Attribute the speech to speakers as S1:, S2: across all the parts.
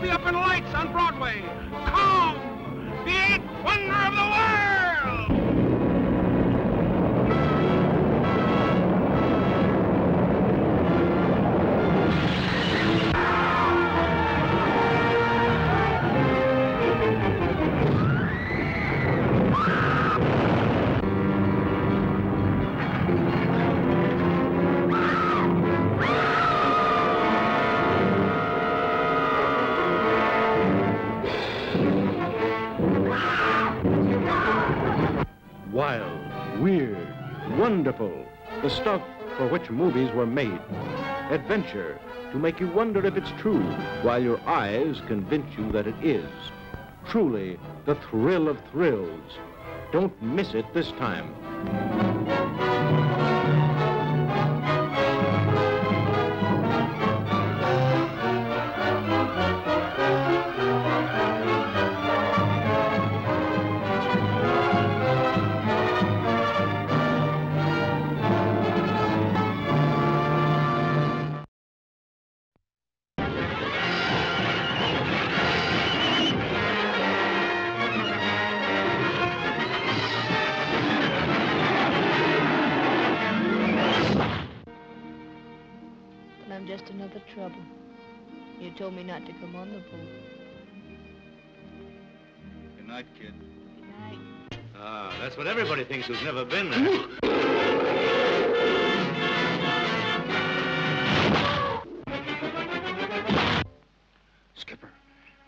S1: be up in lights on Broadway. Kong, the eighth wonder of the world!
S2: Wild, weird, wonderful. The stuff for which movies were made. Adventure, to make you wonder if it's true, while your eyes convince you that it is. Truly, the thrill of thrills. Don't miss it this time.
S3: I'm just another trouble. You told me not to come on the boat.
S4: Good night, kid.
S3: Good night.
S4: Ah, that's what everybody thinks who's never been there.
S1: Skipper,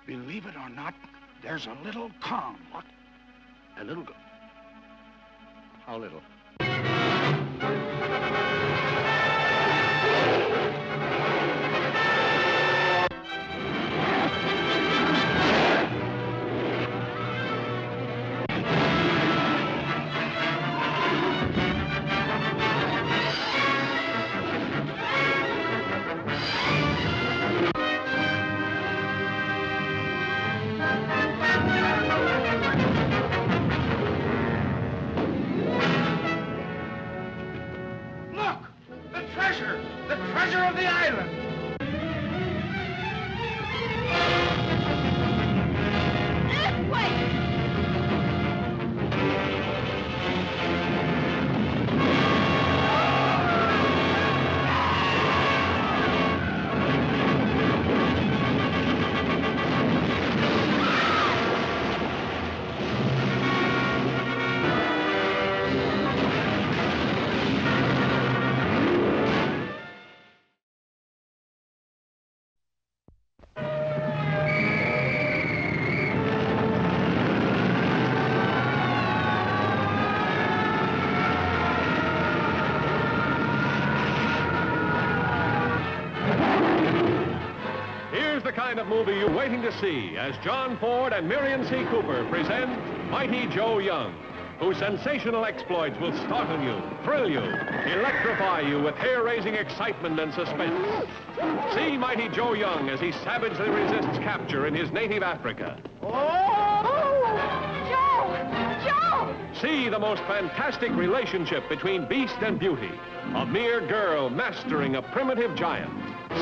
S1: believe it or not, there's a little calm. What?
S4: A little... How little?
S1: The treasure of the island!
S5: The kind of movie you're waiting to see as John Ford and Miriam C. Cooper present Mighty Joe Young, whose sensational exploits will startle you, thrill you, electrify you with hair-raising excitement and suspense. See Mighty Joe Young as he savagely resists capture in his native Africa.
S3: Joe!
S5: See the most fantastic relationship between beast and beauty, a mere girl mastering a primitive giant.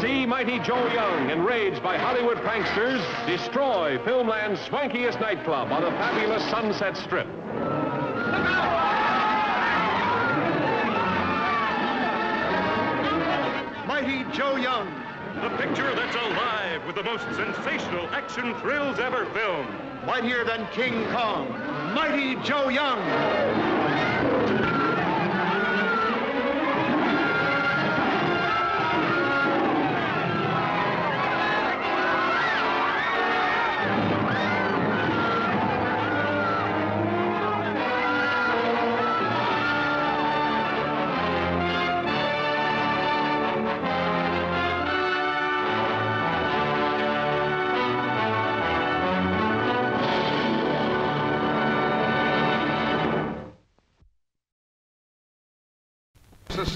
S5: See Mighty Joe Young, enraged by Hollywood pranksters, destroy Filmland's swankiest nightclub on the fabulous Sunset Strip.
S6: Mighty Joe Young.
S7: The picture that's alive with the most sensational action thrills ever filmed.
S6: Mightier than King Kong. Mighty Joe Young.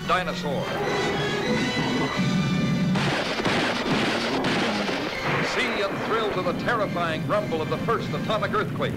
S8: Dinosaur. See and thrill to the terrifying rumble of the first atomic earthquake.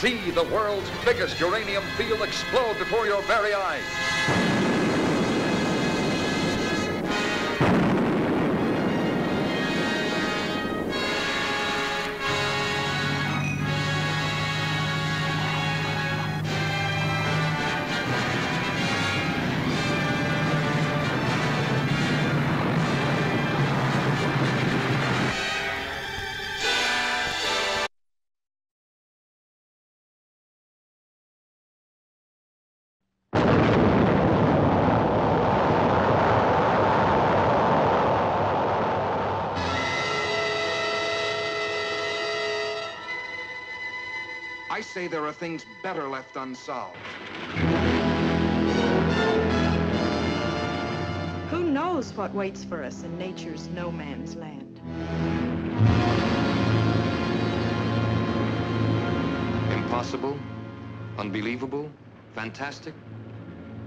S8: See the world's biggest uranium field explode before your very eyes.
S6: I say there are things better left unsolved.
S9: Who knows what waits for us in nature's no man's land?
S10: Impossible, unbelievable, fantastic.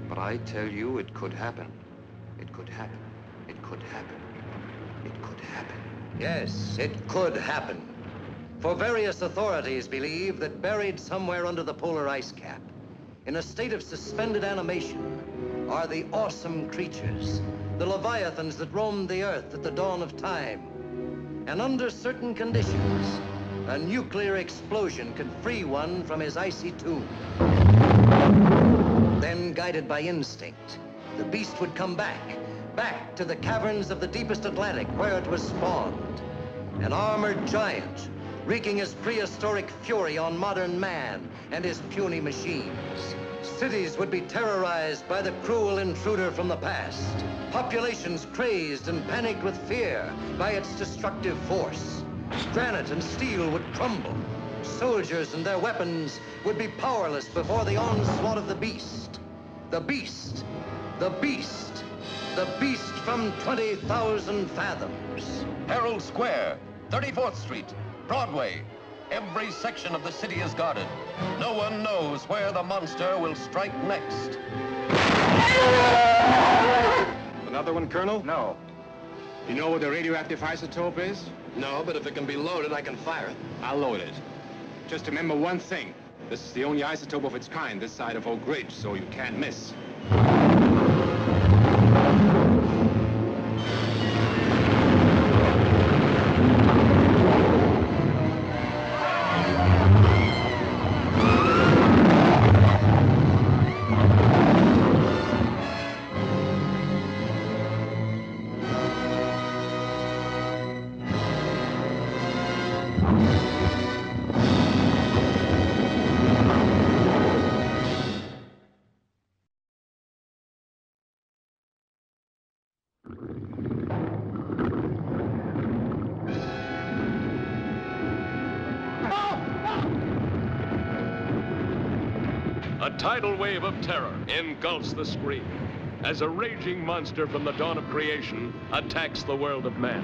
S10: But I tell you, it could happen. It could happen. It could happen. It could happen.
S11: Yes, it could happen. For various authorities believe that buried somewhere under the polar ice cap, in a state of suspended animation, are the awesome creatures, the leviathans that roamed the earth at the dawn of time. And under certain conditions, a nuclear explosion could free one from his icy tomb. Then, guided by instinct, the beast would come back to the caverns of the deepest Atlantic where it was spawned. An armored giant, wreaking his prehistoric fury on modern man and his puny machines. Cities would be terrorized by the cruel intruder from the past. Populations crazed and panicked with fear by its destructive force. Granite and steel would crumble. Soldiers and their weapons would be powerless before the onslaught of the beast. The beast. The beast. The beast from 20,000 fathoms.
S8: Herald Square, 34th Street, Broadway. Every section of the city is guarded. No one knows where the monster will strike next.
S12: Another one, Colonel?
S6: No.
S12: You know what the radioactive isotope is?
S8: No, but if it can be loaded, I can fire it.
S12: I'll load it. Just remember one thing. This is the only isotope of its kind this side of Oak Ridge, so you can't miss.
S5: A tidal wave of terror engulfs the screen as a raging monster from the dawn of creation attacks the world of man.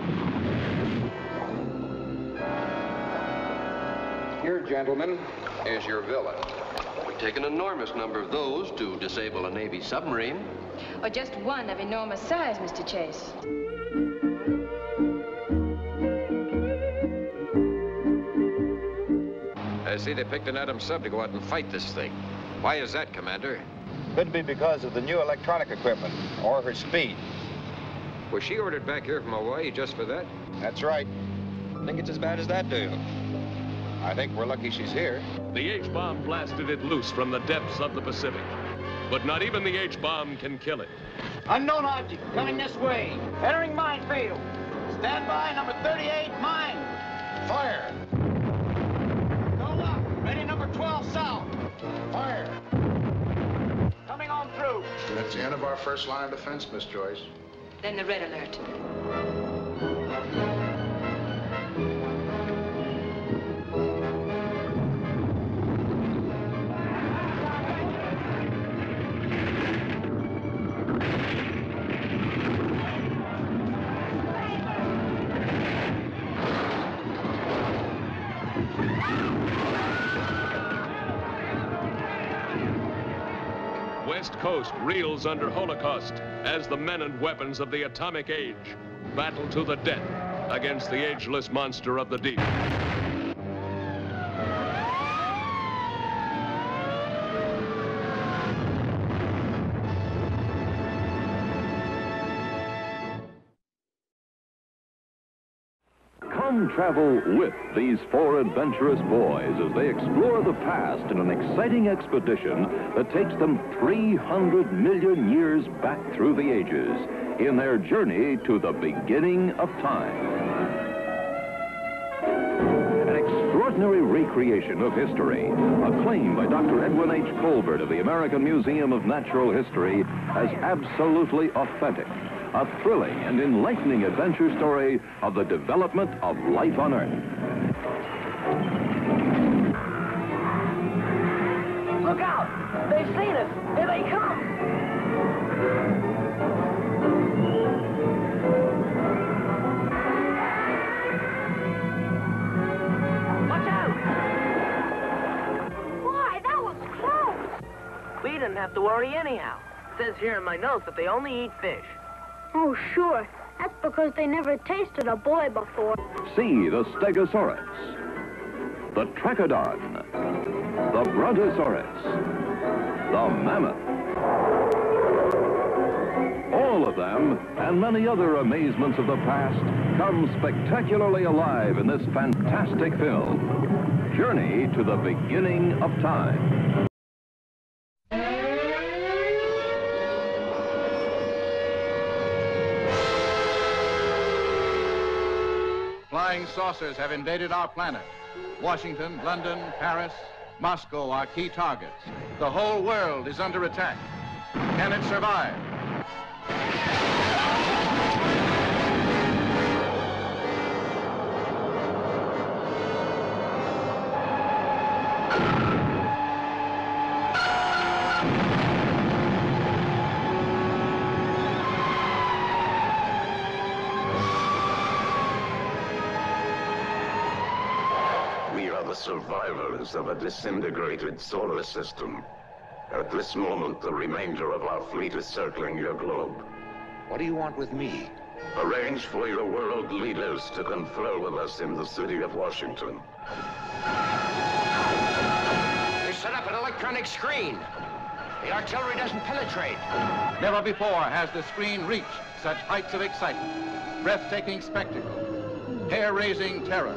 S10: Here, gentlemen, is your villain.
S11: It would take an enormous number of those to disable a Navy submarine.
S13: Or just one of enormous size, Mr. Chase.
S10: I see they picked an atom sub to go out and fight this thing. Why is that, Commander?
S14: Could be because of the new electronic equipment, or her speed.
S10: Was she ordered back here from Hawaii just for that?
S14: That's right. Think it's as bad as that, do you? I think we're lucky she's here.
S5: The H-bomb blasted it loose from the depths of the Pacific. But not even the H-bomb can kill it.
S15: Unknown object coming this way. Entering minefield. Stand by, number 38, mine.
S6: Fire.
S15: Go up. Ready, number 12, south.
S6: Fire.
S15: Coming on through.
S6: That's the end of our first line of defense, Miss Joyce.
S13: Then the red alert.
S5: West Coast reels under Holocaust as the men and weapons of the atomic age battle to the death against the ageless monster of the deep.
S16: Come travel with these four adventurous boys as they explore the past in an exciting expedition that takes them 300 million years back through the ages in their journey to the beginning of time. An extraordinary recreation of history, acclaimed by Dr. Edwin H. Colbert of the American Museum of Natural History as absolutely authentic. A thrilling and enlightening adventure story of the development of life on Earth.
S15: Look out! They've seen us! Here they come! Watch out!
S17: Boy, that was close!
S15: We didn't have to worry anyhow. It says here in my notes that they only eat fish.
S17: Oh, sure. That's because they never tasted a boy before.
S16: See the Stegosaurus, the Trachodon, the Brontosaurus, the Mammoth. All of them, and many other amazements of the past, come spectacularly alive in this fantastic film, Journey to the Beginning of Time.
S18: Flying saucers have invaded our planet. Washington, London, Paris, Moscow are key targets. The whole world is under attack. Can it survive?
S19: The survivors of a disintegrated solar system. At this moment, the remainder of our fleet is circling your globe.
S10: What do you want with me?
S19: Arrange for your world leaders to confer with us in the city of Washington.
S15: They set up an electronic screen. The artillery doesn't penetrate.
S18: Never before has the screen reached such heights of excitement. Breathtaking spectacle. Hair-raising terror.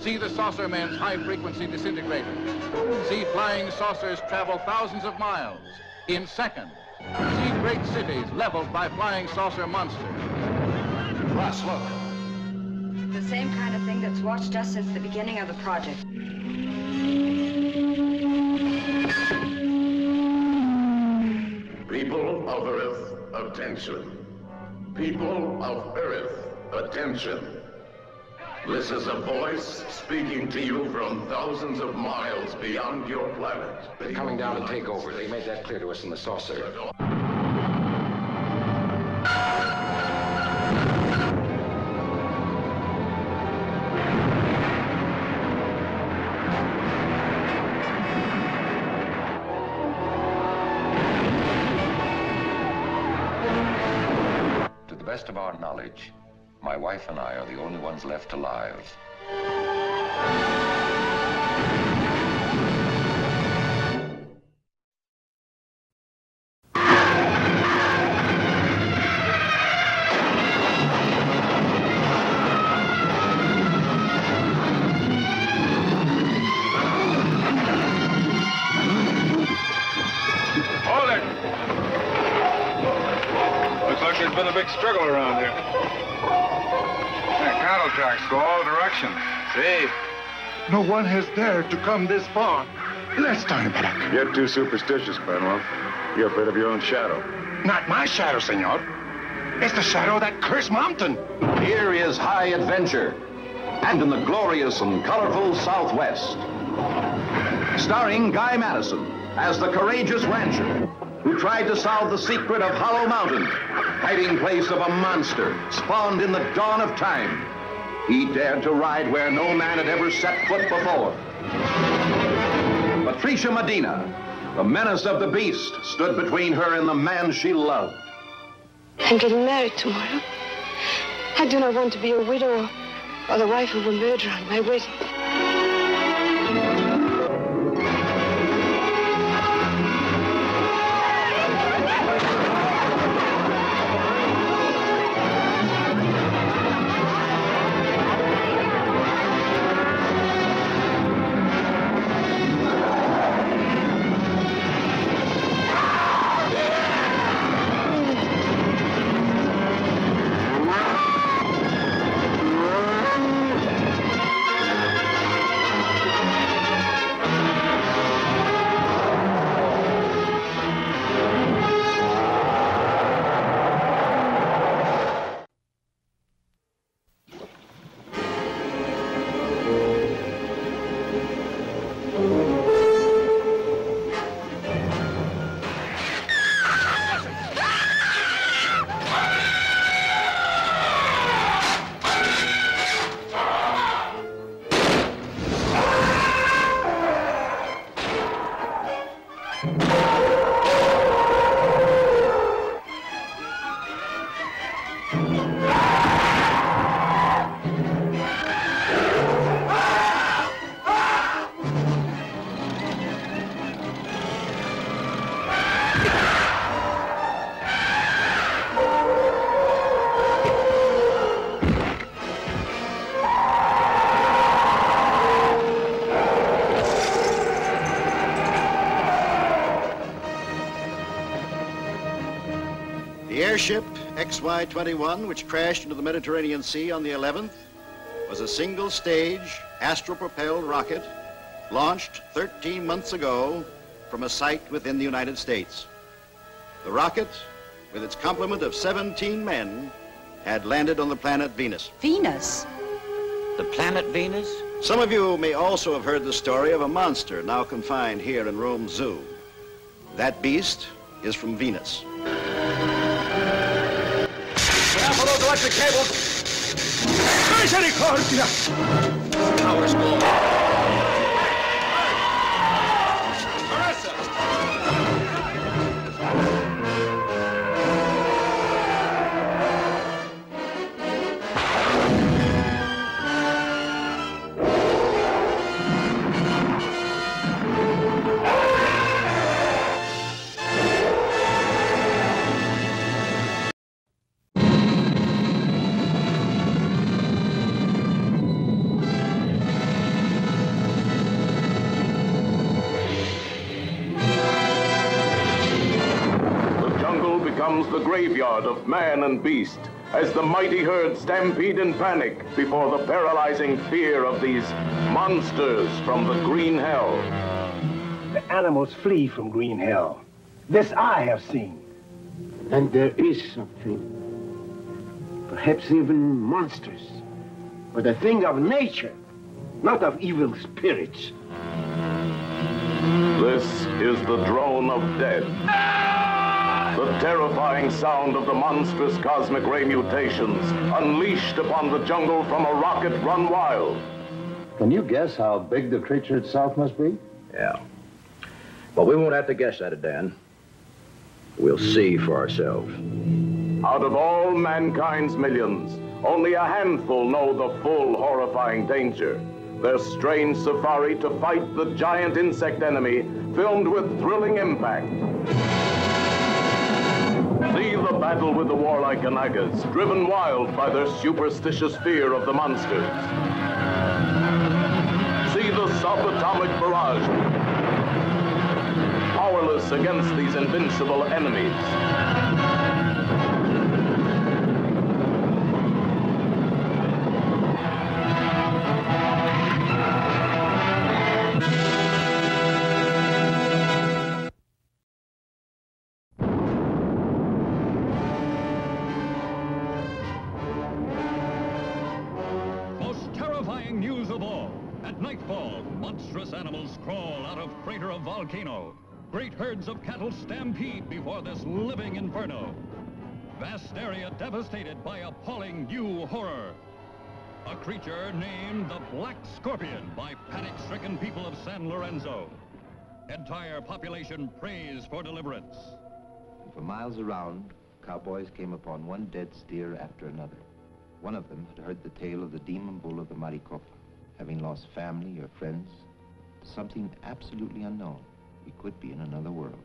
S18: See the saucermen's high-frequency disintegrators. See flying saucers travel thousands of miles in seconds. See great cities leveled by flying saucer monsters.
S13: Russ, look. The same kind of thing that's watched us since the beginning of the project.
S19: People of Earth, attention. People of Earth, attention. This is a voice speaking to you from thousands of miles beyond your planet.
S10: They're coming down to take over. They made that clear to us in the saucer. To the best of our knowledge, my wife and I are the only ones left alive.
S1: Hold it! Looks like there's been a big struggle around here. Cattle tracks go all directions. See?
S20: No one has dared to come this far. Let's turn back.
S1: You're too superstitious, Manuel. You're afraid of your own shadow.
S20: Not my shadow, senor. It's the shadow of that cursed mountain.
S21: Here is high adventure, and in the glorious and colorful Southwest. Starring Guy Madison as the courageous rancher who tried to solve the secret of Hollow Mountain, hiding place of a monster spawned in the dawn of time. He dared to ride where no man had ever set foot before. Patricia Medina, the menace of the beast, stood between her and the man she loved.
S22: I'm getting married tomorrow. I do not want to be a widow or the wife of a murderer on my wedding.
S2: The airship XY-21, which crashed into the Mediterranean Sea on the 11th, was a single-stage, astral-propelled rocket launched 13 months ago from a site within the United States. The rocket, with its complement of 17 men, had landed on the planet Venus.
S4: Venus? The planet Venus?
S2: Some of you may also have heard the story of a monster now confined here in Rome Zoo. That beast is from Venus.
S6: Careful those electric cables! Misericordia! Power's gone.
S21: The graveyard of man and beast as the mighty herd stampede in panic before the paralyzing fear of these monsters from the green hell.
S23: The animals flee from green hell. This I have seen.
S24: And there is something, perhaps even monsters, but a thing of nature, not of evil spirits.
S21: This is the drone of death. The terrifying sound of the monstrous cosmic ray mutations unleashed upon the jungle from a rocket run wild.
S25: Can you guess how big the creature itself must be?
S26: Yeah. But we won't have to guess at it, Dan. We'll see for ourselves.
S21: Out of all mankind's millions, only a handful know the full horrifying danger. Their strange safari to fight the giant insect enemy, filmed with thrilling impact. See the battle with the warlike Kanagas, driven wild by their superstitious fear of the monsters. See the subatomic barrage, powerless against these invincible enemies.
S5: News of all. At nightfall, monstrous animals crawl out of crater of volcano. Great herds of cattle stampede before this living inferno. Vast area devastated by appalling new horror. A creature named the Black Scorpion by panic-stricken people of San Lorenzo. Entire population prays for deliverance.
S27: For miles around, cowboys came upon one dead steer after another. One of them had heard the tale of the demon bull of the Maricopa. Having lost family or friends, something absolutely unknown. We could be in another world.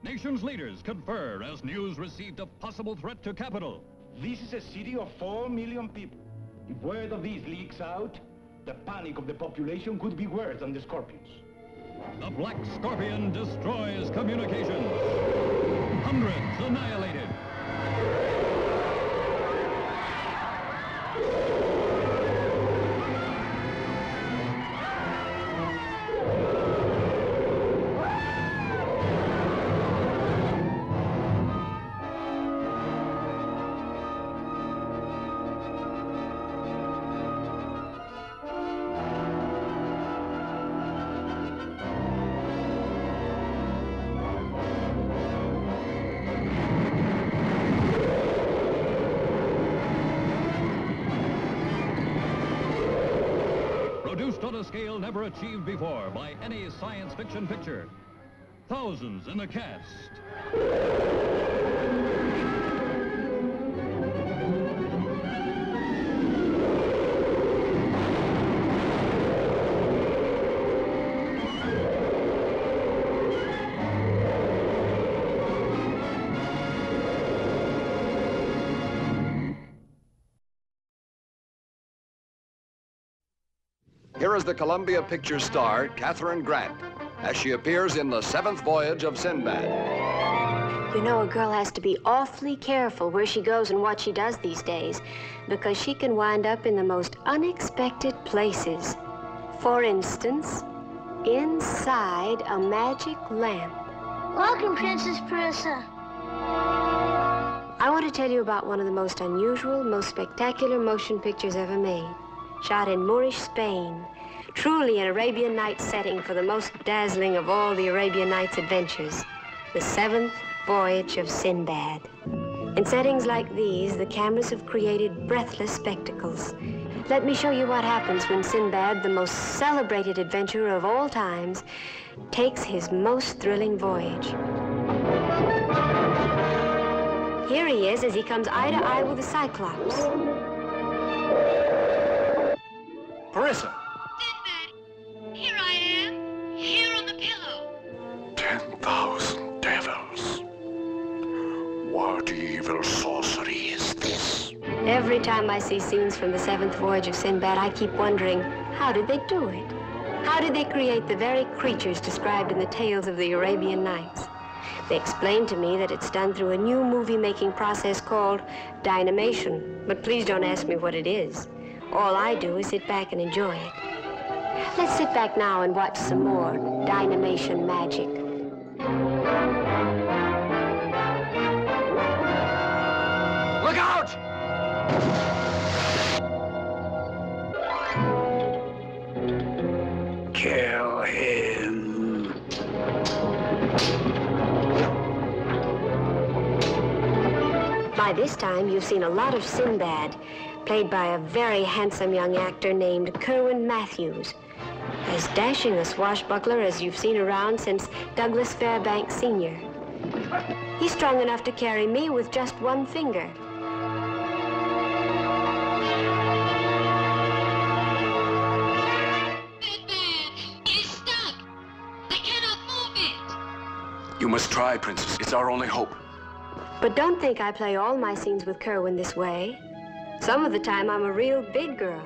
S5: Nation's leaders confer as news received a possible threat to capital.
S23: This is a city of 4 million people. If word of these leaks out, the panic of the population could be worse than the scorpions.
S5: The Black Scorpion destroys communications. Hundreds annihilated. Produced on a scale never achieved before by any science fiction picture. Thousands in the cast.
S21: Here is the Columbia Pictures star, Katharine Grant, as she appears in The Seventh Voyage of Sinbad.
S3: You know, a girl has to be awfully careful where she goes and what she does these days, because she can wind up in the most unexpected places. For instance, inside a magic lamp.
S17: Welcome, Princess Parissa.
S3: I want to tell you about one of the most unusual, most spectacular motion pictures ever made. Shot in Moorish Spain. Truly an Arabian Nights setting for the most dazzling of all the Arabian Nights adventures. The Seventh Voyage of Sinbad. In settings like these, the cameras have created breathless spectacles. Let me show you what happens when Sinbad, the most celebrated adventurer of all times, takes his most thrilling voyage. Here he is as he comes eye to eye with the Cyclops.
S7: Parissa!
S8: Sinbad, here I am, here on the pillow.
S20: 10,000 devils. What evil sorcery is this?
S3: Every time I see scenes from the Seventh Voyage of Sinbad, I keep wondering, how did they do it? How did they create the very creatures described in the tales of the Arabian Nights? They explained to me that it's done through a new movie-making process called Dynamation. But please don't ask me what it is. All I do is sit back and enjoy it. Let's sit back now and watch some more Dynamation magic.
S7: Look out!
S20: Kill him.
S3: By this time, you've seen a lot of Sinbad, played by a very handsome young actor named Kerwin Matthews. As dashing a swashbuckler as you've seen around since Douglas Fairbanks Sr. He's strong enough to carry me with just one finger.
S20: You must try, Princess. It's our only hope.
S3: But don't think I play all my scenes with Kerwin this way. Some of the time, I'm a real big girl.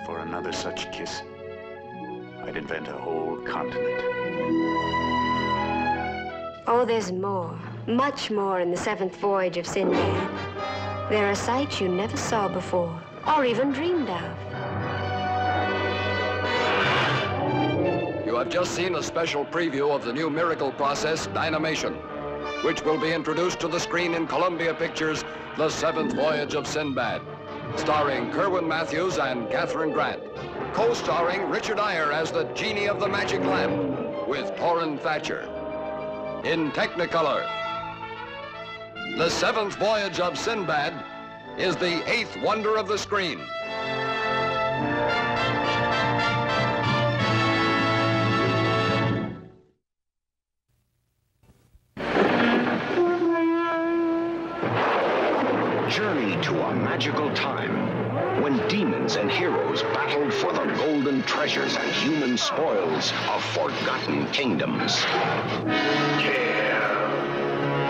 S20: For another such kiss, I'd invent a whole continent.
S3: Oh, there's more, much more in the Seventh Voyage of Sinbad. There are sights you never saw before, or even dreamed of.
S26: You have just seen a special preview of the new miracle process, Dynamation, which will be introduced to the screen in Columbia Pictures' The Seventh Voyage of Sinbad, starring Kerwin Matthews and Catherine Grant, co-starring Richard Eyre as the Genie of the Magic Lamp with Torrin Thatcher. In Technicolor, The Seventh Voyage of Sinbad is the 8th wonder of the screen.
S21: Journey to a magical time when demons and heroes battled for the golden treasures and human spoils of forgotten kingdoms.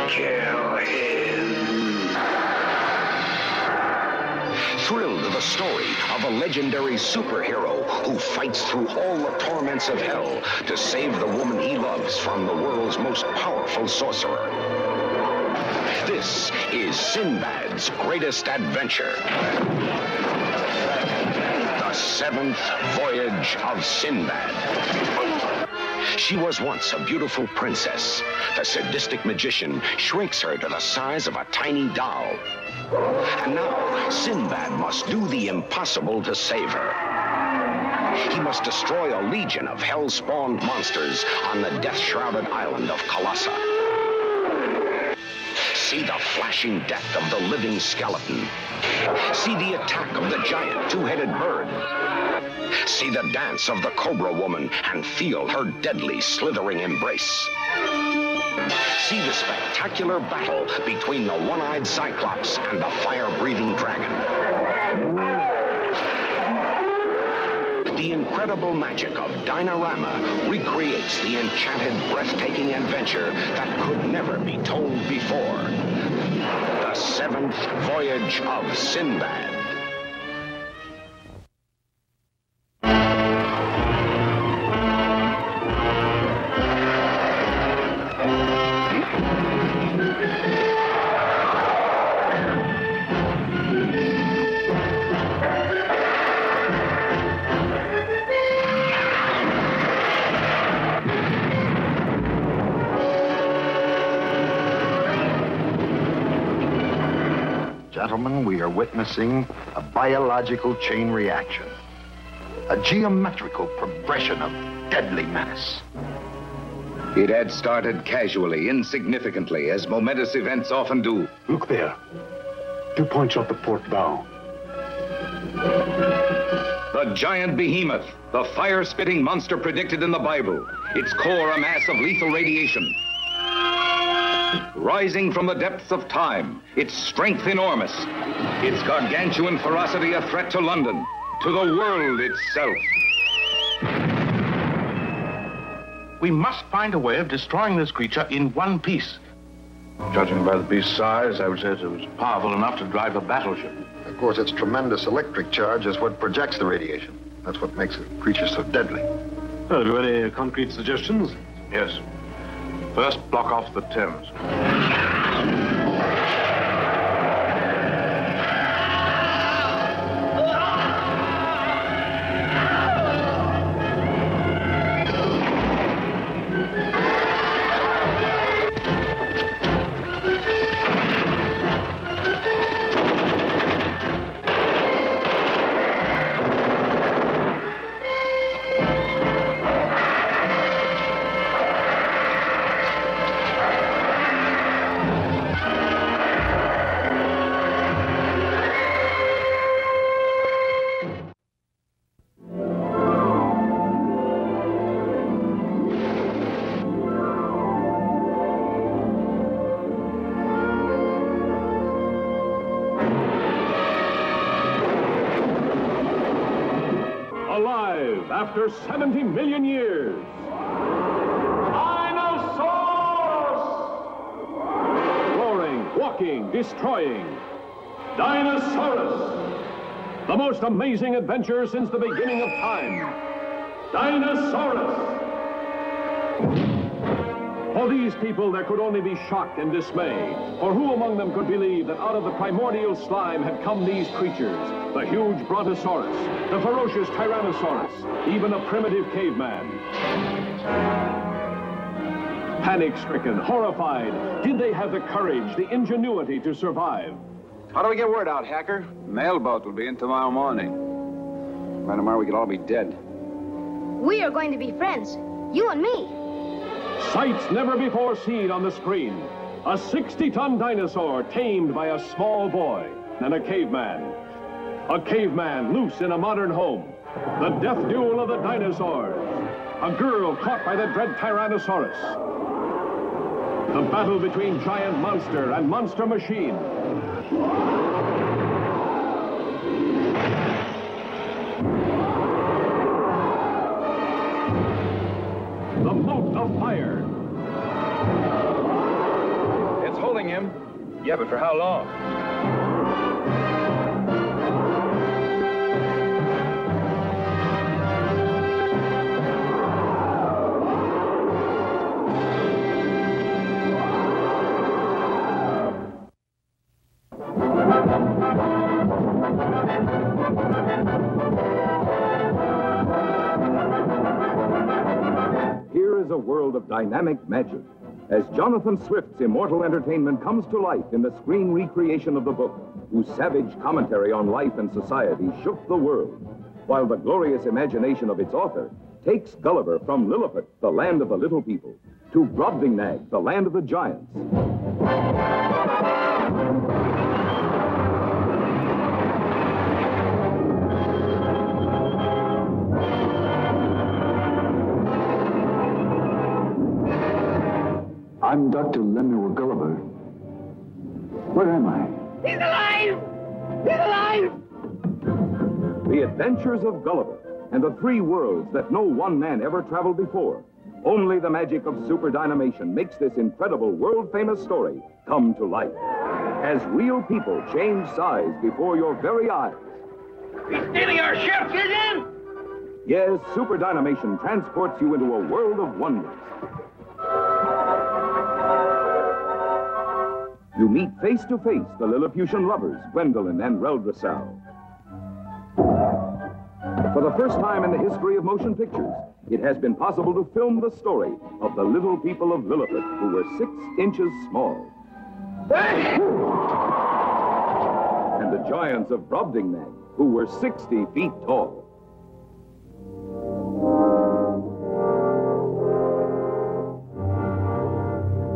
S21: Kill him. Thrill to the story of a legendary superhero who fights through all the torments of hell to save the woman he loves from the world's most powerful sorcerer. This is Sinbad's greatest adventure. The Seventh Voyage of Sinbad. She was once a beautiful princess. The sadistic magician shrinks her to the size of a tiny doll. And now, Sinbad must do the impossible to save her. He must destroy a legion of hell-spawned monsters on the death-shrouded island of Colossa. See the flashing death of the living skeleton. See the attack of the giant two-headed bird. See the dance of the Cobra Woman and feel her deadly slithering embrace. See the spectacular battle between the one-eyed Cyclops and the fire-breathing dragon. The incredible magic of Dynarama recreates the enchanted, breathtaking adventure that could never be told before. The Seventh Voyage of Sinbad.
S20: Gentlemen, we are witnessing a biological chain reaction. A geometrical progression of deadly menace.
S21: It had started casually, insignificantly, as momentous events often do.
S20: Look there. 2 points off the port bow.
S21: The giant behemoth, the fire-spitting monster predicted in the Bible. Its core a mass of lethal radiation. Rising from the depths of time, its strength enormous, its gargantuan ferocity a threat to London, to the world itself.
S23: We must find a way of destroying this creature in one piece. Judging by the beast's size, I would say it was powerful enough to drive a battleship.
S20: Of course, its tremendous electric charge is what projects the radiation. That's what makes the creature so deadly.
S23: Have you any concrete suggestions? Yes. First, block off the Thames.
S5: Alive after 70 million years. Dinosaurs! Roaring, walking, destroying. Dinosaurus! The most amazing adventure since the beginning of time. Dinosaurus! For these people, there could only be shock and dismay. For who among them could believe that out of the primordial slime had come these creatures? The huge Brontosaurus, the ferocious Tyrannosaurus, even a primitive caveman. Panic-stricken, horrified, did they have the courage, the ingenuity to survive?
S9: How do we get word out, Hacker? Mailboat will be in tomorrow morning. By tomorrow, we could all be dead.
S17: We are going to be friends, you and me.
S5: Sights never before seen on the screen. A 60-ton dinosaur tamed by a small boy and a caveman. A caveman loose in a modern home. The death duel of the dinosaurs. A girl caught by the dread Tyrannosaurus. The battle between giant monster and monster machine. The moat of fire.
S9: It's holding him. Yeah, but for how long?
S11: Here is a world of dynamic magic. As Jonathan Swift's immortal entertainment comes to life in the screen recreation of the book, whose savage commentary on life and society shook the world, while the glorious imagination of its author takes Gulliver from Lilliput, the land of the little people, to Brobdingnag, the land of the giants.
S25: I'm Dr. Lemuel Gulliver. Where am I?
S17: He's alive! He's alive!
S11: The Adventures of Gulliver and the 3 worlds that no one man ever traveled before. Only the magic of super dynamation makes this incredible world-famous story come to life. As real people change size before your very eyes.
S1: He's stealing our ship! Get in!
S11: Yes, super dynamation transports you into a world of wonders. You meet face to face the Lilliputian lovers, Gwendolen and Reldresal. For the first time in the history of motion pictures, it has been possible to film the story of the little people of Lilliput who were 6 inches small. giants of Brobdingnag, who were 60 feet tall.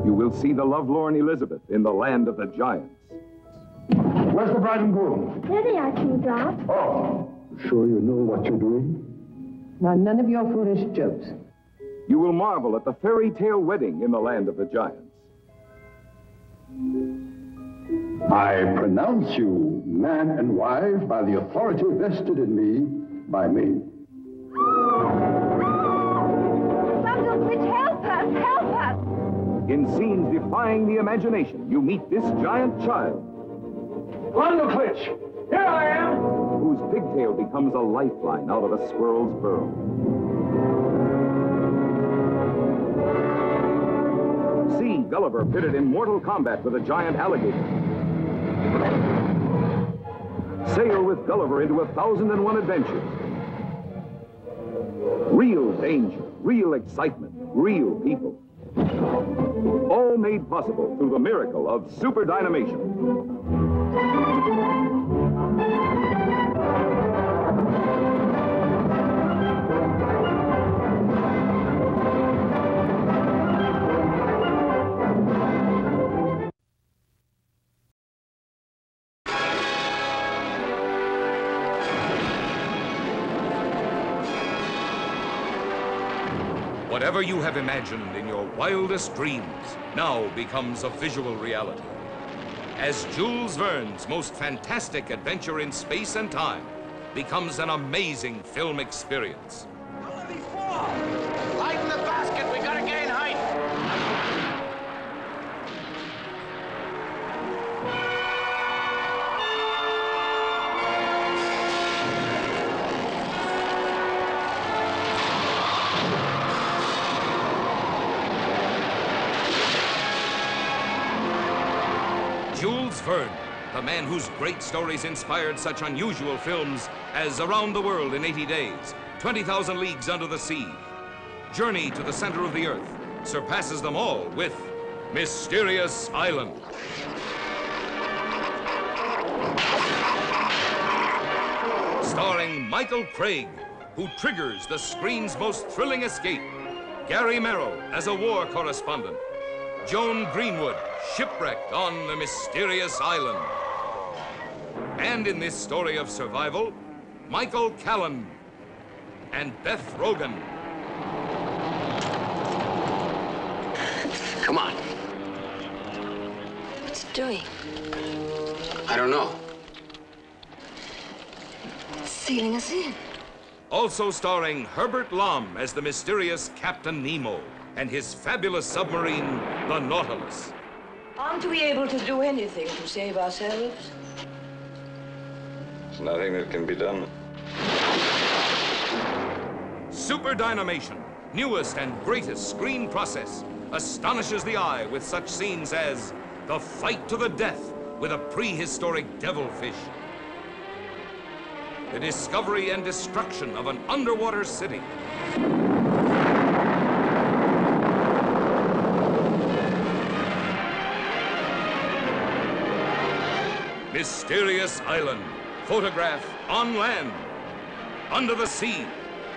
S11: You will see the lovelorn Elizabeth in the land of the giants.
S25: Where's the bride and groom?
S17: There they are, King Drop.
S25: Oh, sure you know what you're doing?
S12: Now, none of your foolish jokes.
S11: You will marvel at the fairy tale wedding in the land of the giants.
S25: I pronounce you man and wife by the authority vested in me by me.
S17: Thunderwitch, help us! Help us!
S11: In scenes defying the imagination, you meet this giant child.
S25: Thunderwitch, here I am!
S11: Whose pigtail becomes a lifeline out of a squirrel's burrow. See Gulliver pitted in mortal combat with a giant alligator. Sail with Gulliver into 1,001 adventures. Real danger, real excitement, real people. All made possible through the miracle of super dynamation.
S13: Whatever you have imagined in your wildest dreams now becomes a visual reality. As Jules Verne's most fantastic adventure in space and time becomes an amazing film experience.
S1: Lighten the basket, we gotta gain height.
S13: Jules Verne, the man whose great stories inspired such unusual films as Around the World in 80 Days, 20,000 Leagues Under the Sea, Journey to the Center of the Earth, surpasses them all with Mysterious Island. Starring Michael Craig, who triggers the screen's most thrilling escape, Gary Merrill as a war correspondent, Joan Greenwood, shipwrecked on the mysterious island. And in this story of survival, Michael Callan and Beth Rogan.
S14: Come on.
S22: What's it doing?
S14: I don't know.
S22: Sealing us in.
S13: Also starring Herbert Lom as the mysterious Captain Nemo and his fabulous submarine, the Nautilus.
S12: Aren't we able to do anything to save ourselves?
S10: There's nothing that can be done.
S13: Super Dynamation, newest and greatest screen process, astonishes the eye with such scenes as the fight to the death with a prehistoric devilfish, the discovery and destruction of an underwater city, Mysterious Island, photograph on land, under the sea,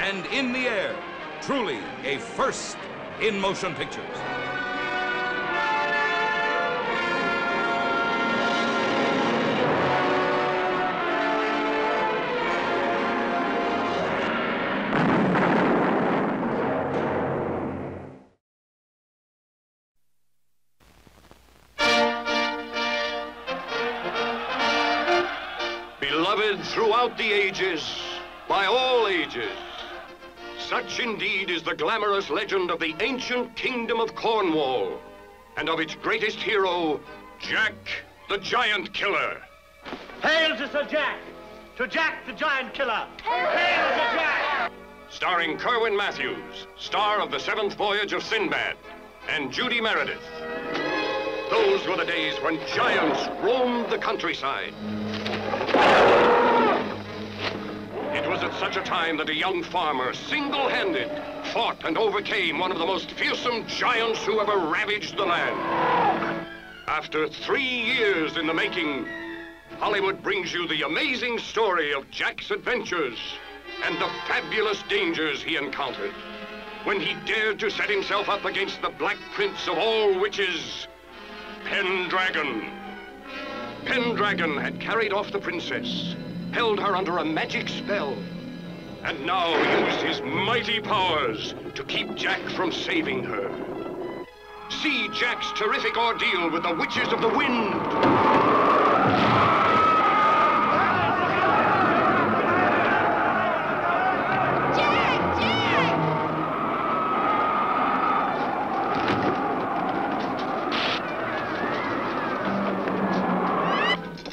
S13: and in the air. Truly a first in motion pictures.
S15: Beloved throughout the ages, by all ages. Such indeed is the glamorous legend of the ancient kingdom of Cornwall, and of its greatest hero, Jack the Giant Killer.
S1: Hail to Sir Jack! To Jack the Giant Killer! Hail to Jack!
S15: Starring Kerwin Matthews, star of The Seventh Voyage of Sinbad, and Judy Meredith. Those were the days when giants roamed the countryside. It was at such a time that a young farmer, single-handed, fought and overcame one of the most fearsome giants who ever ravaged the land. After 3 years in the making, Hollywood brings you the amazing story of Jack's adventures and the fabulous dangers he encountered when he dared to set himself up against the Black Prince of all witches, Pendragon. Pendragon had carried off the princess, held her under a magic spell, and now used his mighty powers to keep Jack from saving her. See Jack's terrific ordeal with the Witches of the Wind.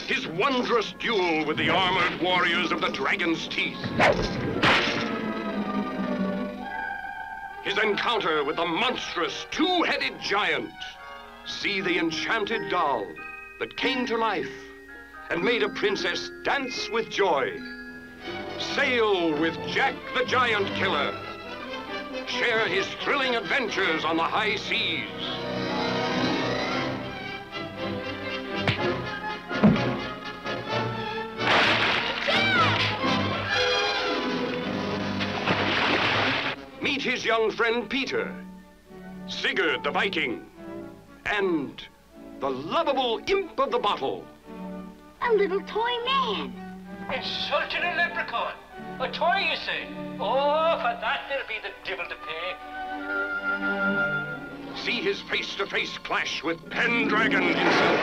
S15: His wondrous duel with the armored warriors of the Dragon's Teeth. His encounter with the monstrous two-headed giant. See the enchanted doll that came to life and made a princess dance with joy. Sail with Jack the Giant Killer. Share his thrilling adventures on the high seas. Meet his young friend Peter, Sigurd the Viking, and the lovable imp of the bottle.
S17: A little toy man.
S2: Insulting a leprechaun. A toy, you say? Oh, for that there'll be the devil to pay.
S15: See his face-to-face clash with Pendragon himself.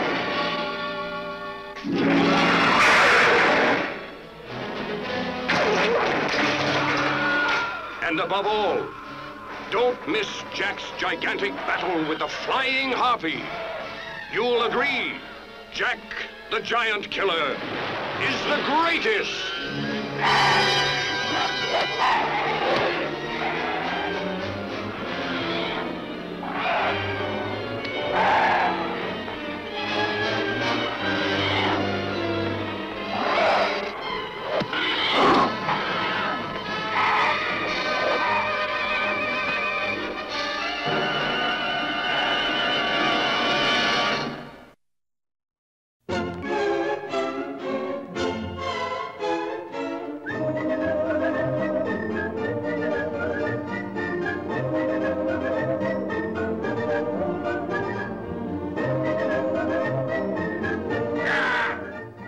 S15: And above all, don't miss Jack's gigantic battle with the Flying Harpy. You'll agree, Jack the Giant Killer is the greatest.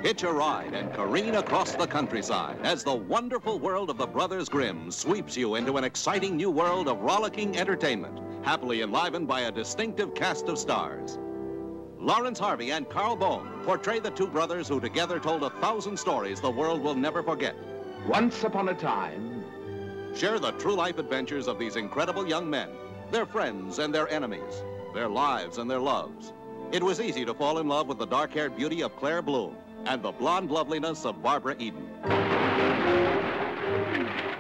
S5: Hitch a ride and careen across the countryside as the wonderful world of the Brothers Grimm sweeps you into an exciting new world of rollicking entertainment, happily enlivened by a distinctive cast of stars. Lawrence Harvey and Carl Bone portray the two brothers who together told 1,000 stories the world will never forget.
S11: Once upon a time.
S5: Share the true life adventures of these incredible young men, their friends and their enemies, their lives and their loves. It was easy to fall in love with the dark-haired beauty of Claire Bloom and the blonde loveliness of Barbara Eden.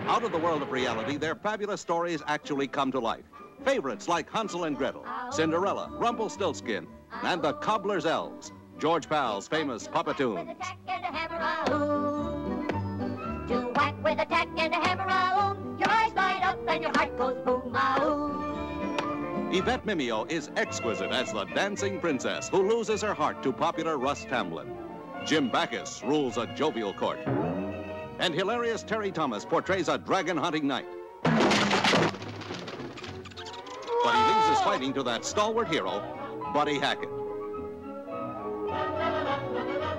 S5: Out of the world of reality, their fabulous stories actually come to life. Favorites like Hansel and Gretel, Cinderella, Rumpelstiltskin, and the Cobbler's Elves, George Pal's famous puppetoons.
S4: To whack with a tack and a hammer, ah-oh, your eyes light up and your heart goes boom, ah-oh.
S5: Yvette Mimeo is exquisite as the dancing princess who loses her heart to popular Russ Tamblyn. Jim Backus rules a jovial court. And hilarious Terry Thomas portrays a dragon-hunting knight. But he leaves his fighting to that stalwart hero, Buddy Hackett.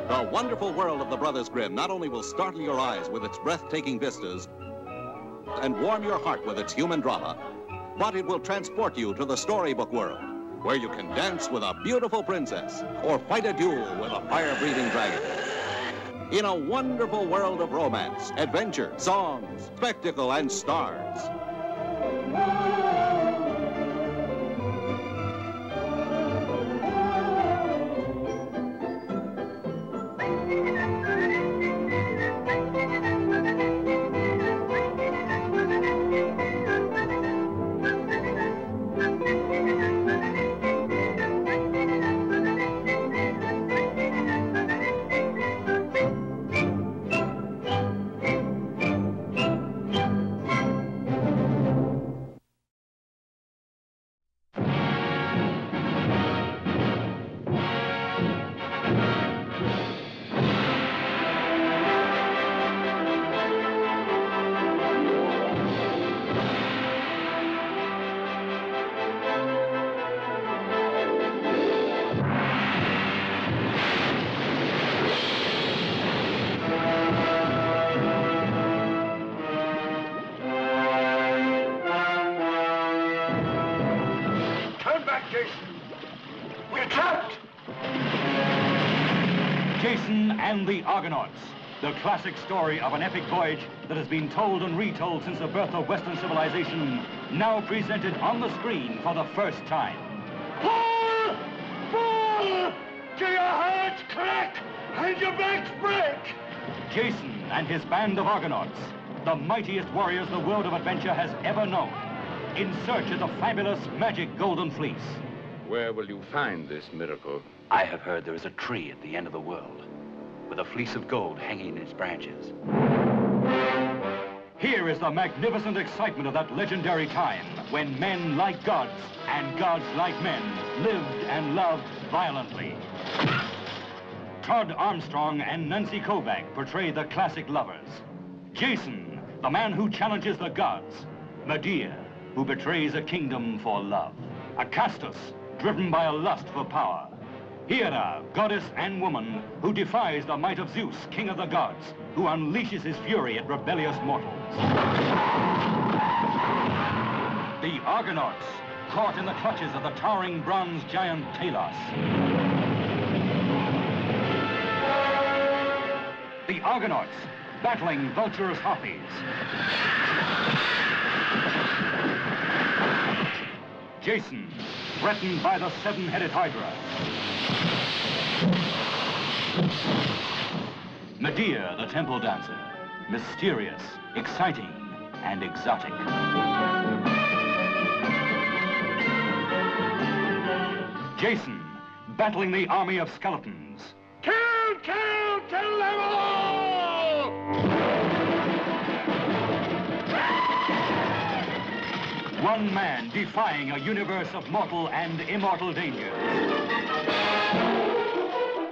S5: The wonderful world of the Brothers Grimm not only will startle your eyes with its breathtaking vistas and warm your heart with its human drama, but it will transport you to the storybook world, where you can dance with a beautiful princess or fight a duel with a fire-breathing dragon. In a wonderful world of romance, adventure, songs, spectacle, and stars.
S6: Jason and the Argonauts, the classic story of an epic voyage that has been told and retold since the birth of Western civilization, now presented on the screen for the first time.
S1: Pull! Pull! Till your hearts crack and your backs break!
S6: Jason and his band of Argonauts, the mightiest warriors the world of adventure has ever known, in search of the fabulous magic golden fleece.
S8: Where will you find this miracle?
S16: I have heard there is a tree at the end of the world, with a fleece of gold hanging in its branches.
S6: Here is the magnificent excitement of that legendary time when men like gods and gods like men lived and loved violently. Todd Armstrong and Nancy Kovac portray the classic lovers. Jason, the man who challenges the gods. Medea, who betrays a kingdom for love. Acastus, driven by a lust for power. Hera, goddess and woman, who defies the might of Zeus, king of the gods, who unleashes his fury at rebellious mortals. The Argonauts, caught in the clutches of the towering bronze giant Talos. The Argonauts, battling vulturous harpies. Jason, threatened by the seven-headed Hydra. Medea, the temple dancer, mysterious, exciting, and exotic. Jason, battling the army of skeletons.
S1: Kill, kill, kill them all!
S6: One man defying a universe of mortal and immortal dangers.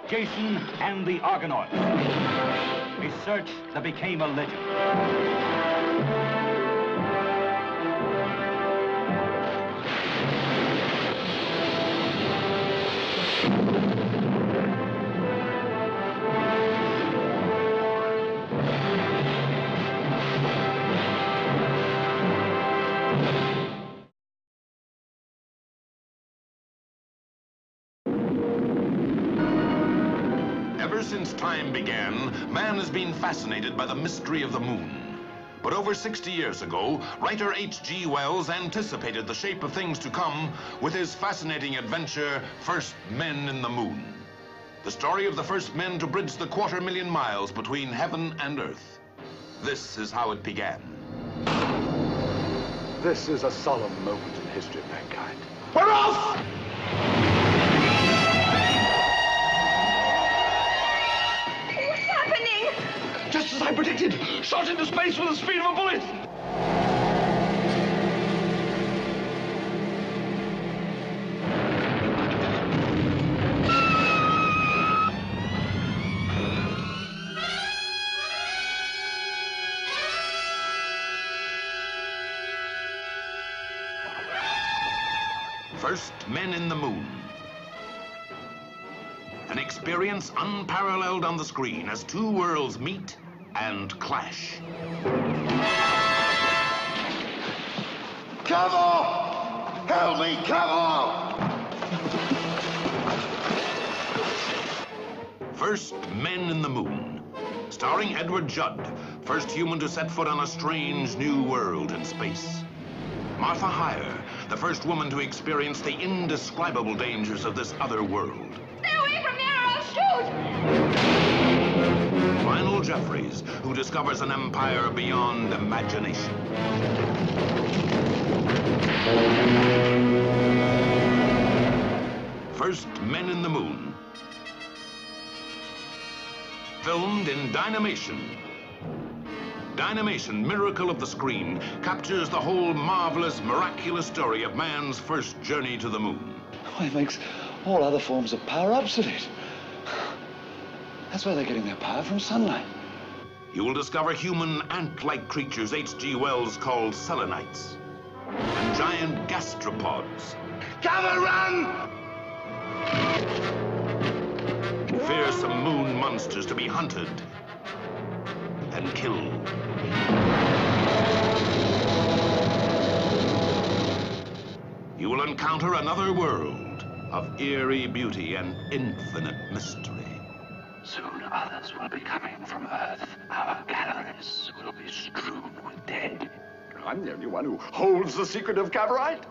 S6: Jason and the Argonauts. A search that became a legend.
S18: Since time began, man has been fascinated by the mystery of the moon. But over 60 years ago, writer H.G. Wells anticipated the shape of things to come with his fascinating adventure, First Men in the Moon. The story of the first men to bridge the 250,000 miles between heaven and earth. This is how it began.
S25: This is a solemn moment in the history of mankind.
S1: We're off!
S25: Just as I predicted, shot into space with the speed of a bullet.
S18: First Men in the Moon. An experience unparalleled on the screen as two worlds meet and clash.
S1: Cover! Help me, cover!
S18: First Men in the Moon, starring Edward Judd, first human to set foot on a strange new world in space. Martha Hyer, the first woman to experience the indescribable dangers of this other world.
S1: Stay away from there or I'll shoot!
S18: Lionel Jeffries, who discovers an empire beyond imagination. First Men in the Moon. Filmed in Dynamation. Dynamation, miracle of the screen, captures the whole marvelous, miraculous story of man's first journey to the moon.
S25: Well, it makes all other forms of power obsolete. That's why they're getting their power from sunlight.
S18: You will discover human ant-like creatures H.G. Wells called selenites, and giant gastropods.
S1: Cover, run!
S18: Fearsome moon monsters to be hunted and killed. You will encounter another world of eerie beauty and infinite mystery.
S16: Soon others will be coming from Earth. Our galleries will be strewn with dead.
S18: I'm the only one who holds the secret of Cavorite.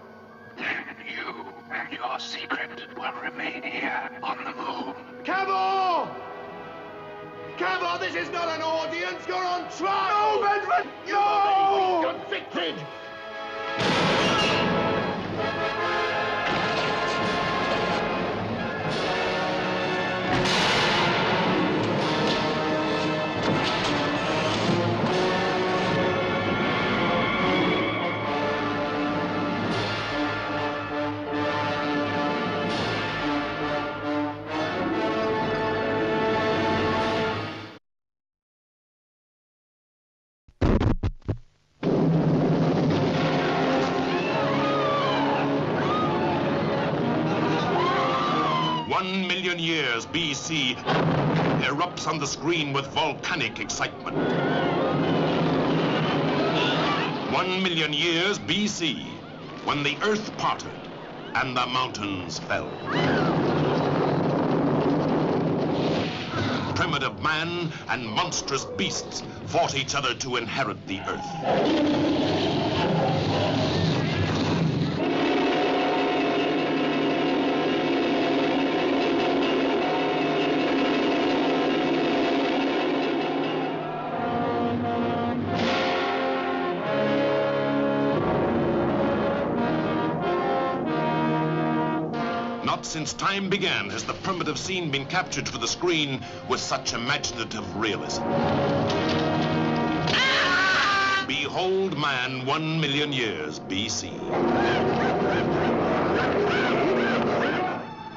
S16: Then you and your secret will remain here on the moon.
S1: Cavor! Cavor, this is not an audience. You're on trial. No, Bedford! No! You're convicted!
S18: Years BC erupts on the screen with volcanic excitement. 1 million years BC, when the earth parted and the mountains fell. Primitive man and monstrous beasts fought each other to inherit the earth. Since time began has the primitive scene been captured for the screen with such imaginative realism. Behold man 1 million years BC.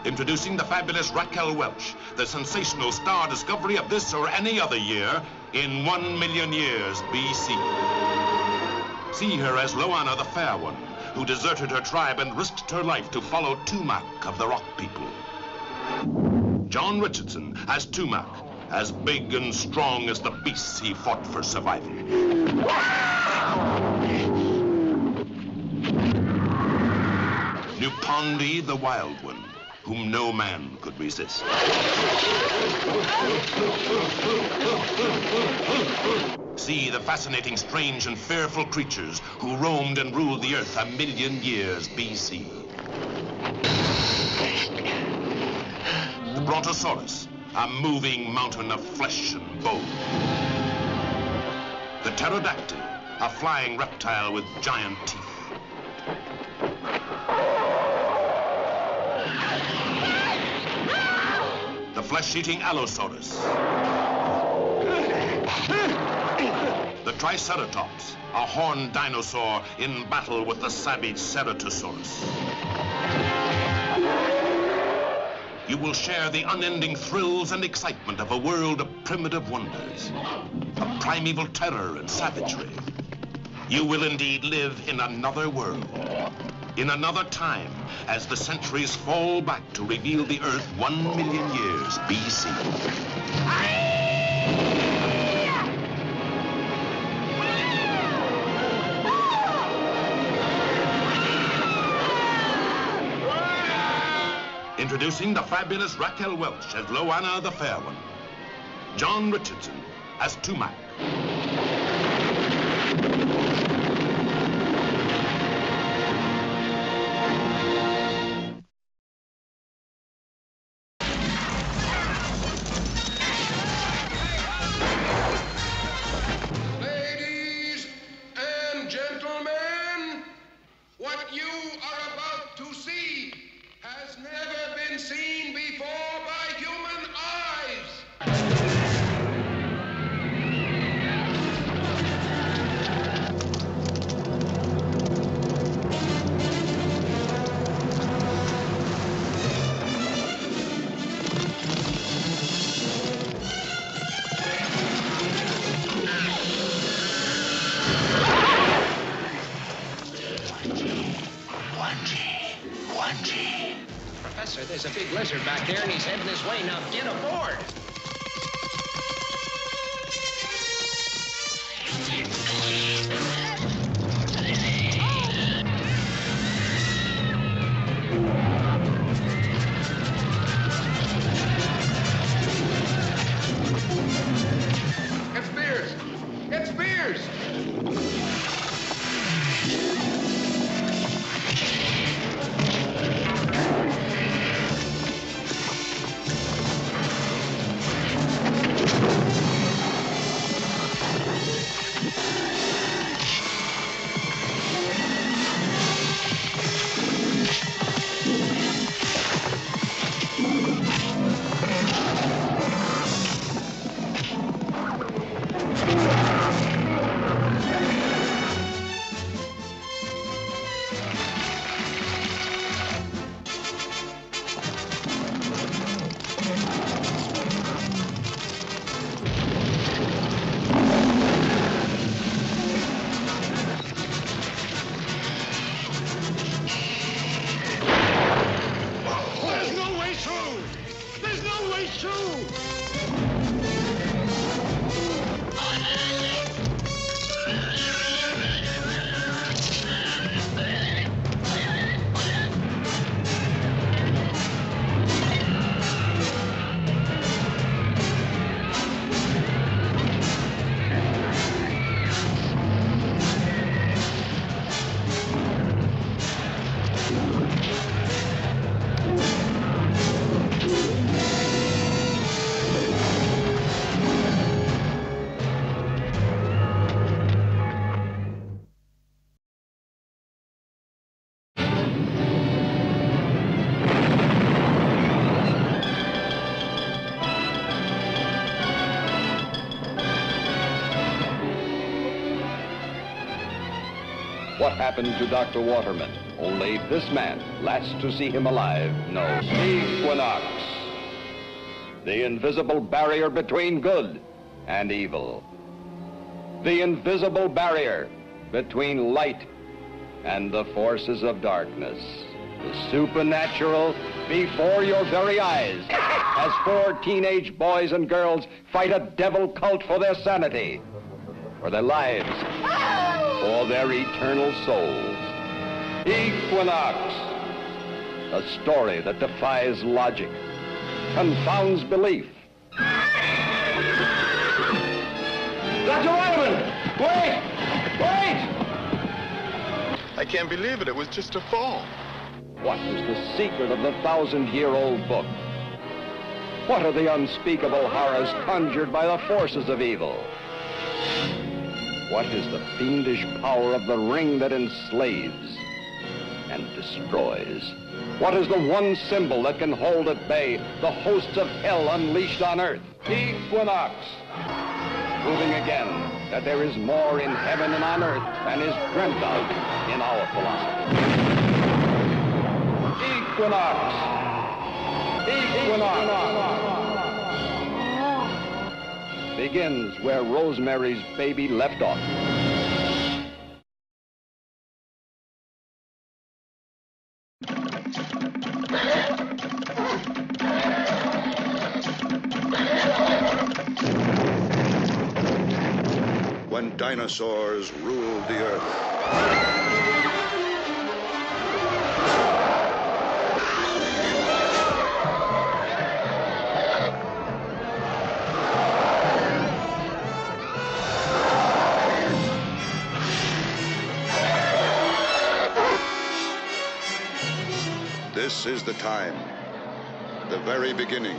S18: Introducing the fabulous Raquel Welch, the sensational star discovery of this or any other year in 1 million years BC. See her as Loana the Fair One, who deserted her tribe and risked her life to follow Tumac of the Rock People. John Richardson as Tumac, as big and strong as the beasts he fought for survival. Nupondi the Wild One, whom no man could resist. See the fascinating, strange, and fearful creatures who roamed and ruled the earth 1 million years BC. The Brontosaurus, a moving mountain of flesh and bone. The pterodactyl, a flying reptile with giant teeth. The flesh-eating Allosaurus. The Triceratops, a horned dinosaur in battle with the savage Ceratosaurus. You will share the unending thrills and excitement of a world of primitive wonders, of primeval terror and savagery. You will indeed live in another world, in another time, as the centuries fall back to reveal the Earth 1 million years BC. Introducing the fabulous Raquel Welch as Loana the Fair One. John Richardson as Tumac.
S15: Ladies and gentlemen, what you are about to see has never been seen before by human eyes.
S2: Professor, there's a big lizard back there, and he's heading this way. Now get aboard!
S3: what happened to Dr. Waterman. Only this man, last to see him alive, knows. Equinox, the invisible barrier between good and evil. The invisible barrier between light and the forces of darkness. The supernatural before your very eyes as 4 teenage boys and girls fight a devil cult for their sanity, for their lives, for their eternal souls. Equinox, a story that defies logic, confounds belief. Dr. Waterman, wait! Wait!
S25: I can't believe it. It was just a fall.
S3: What is the secret of the 1,000-year-old book? What are the unspeakable horrors conjured by the forces of evil? What is the fiendish power of the ring that enslaves and destroys? What is the one symbol that can hold at bay the hosts of hell unleashed on earth? Equinox, proving again that there is more in heaven and on earth than is dreamt of in our philosophy. Equinox! Equinox! Begins where Rosemary's Baby left off.
S7: When dinosaurs ruled the earth. This is the time, the very beginning,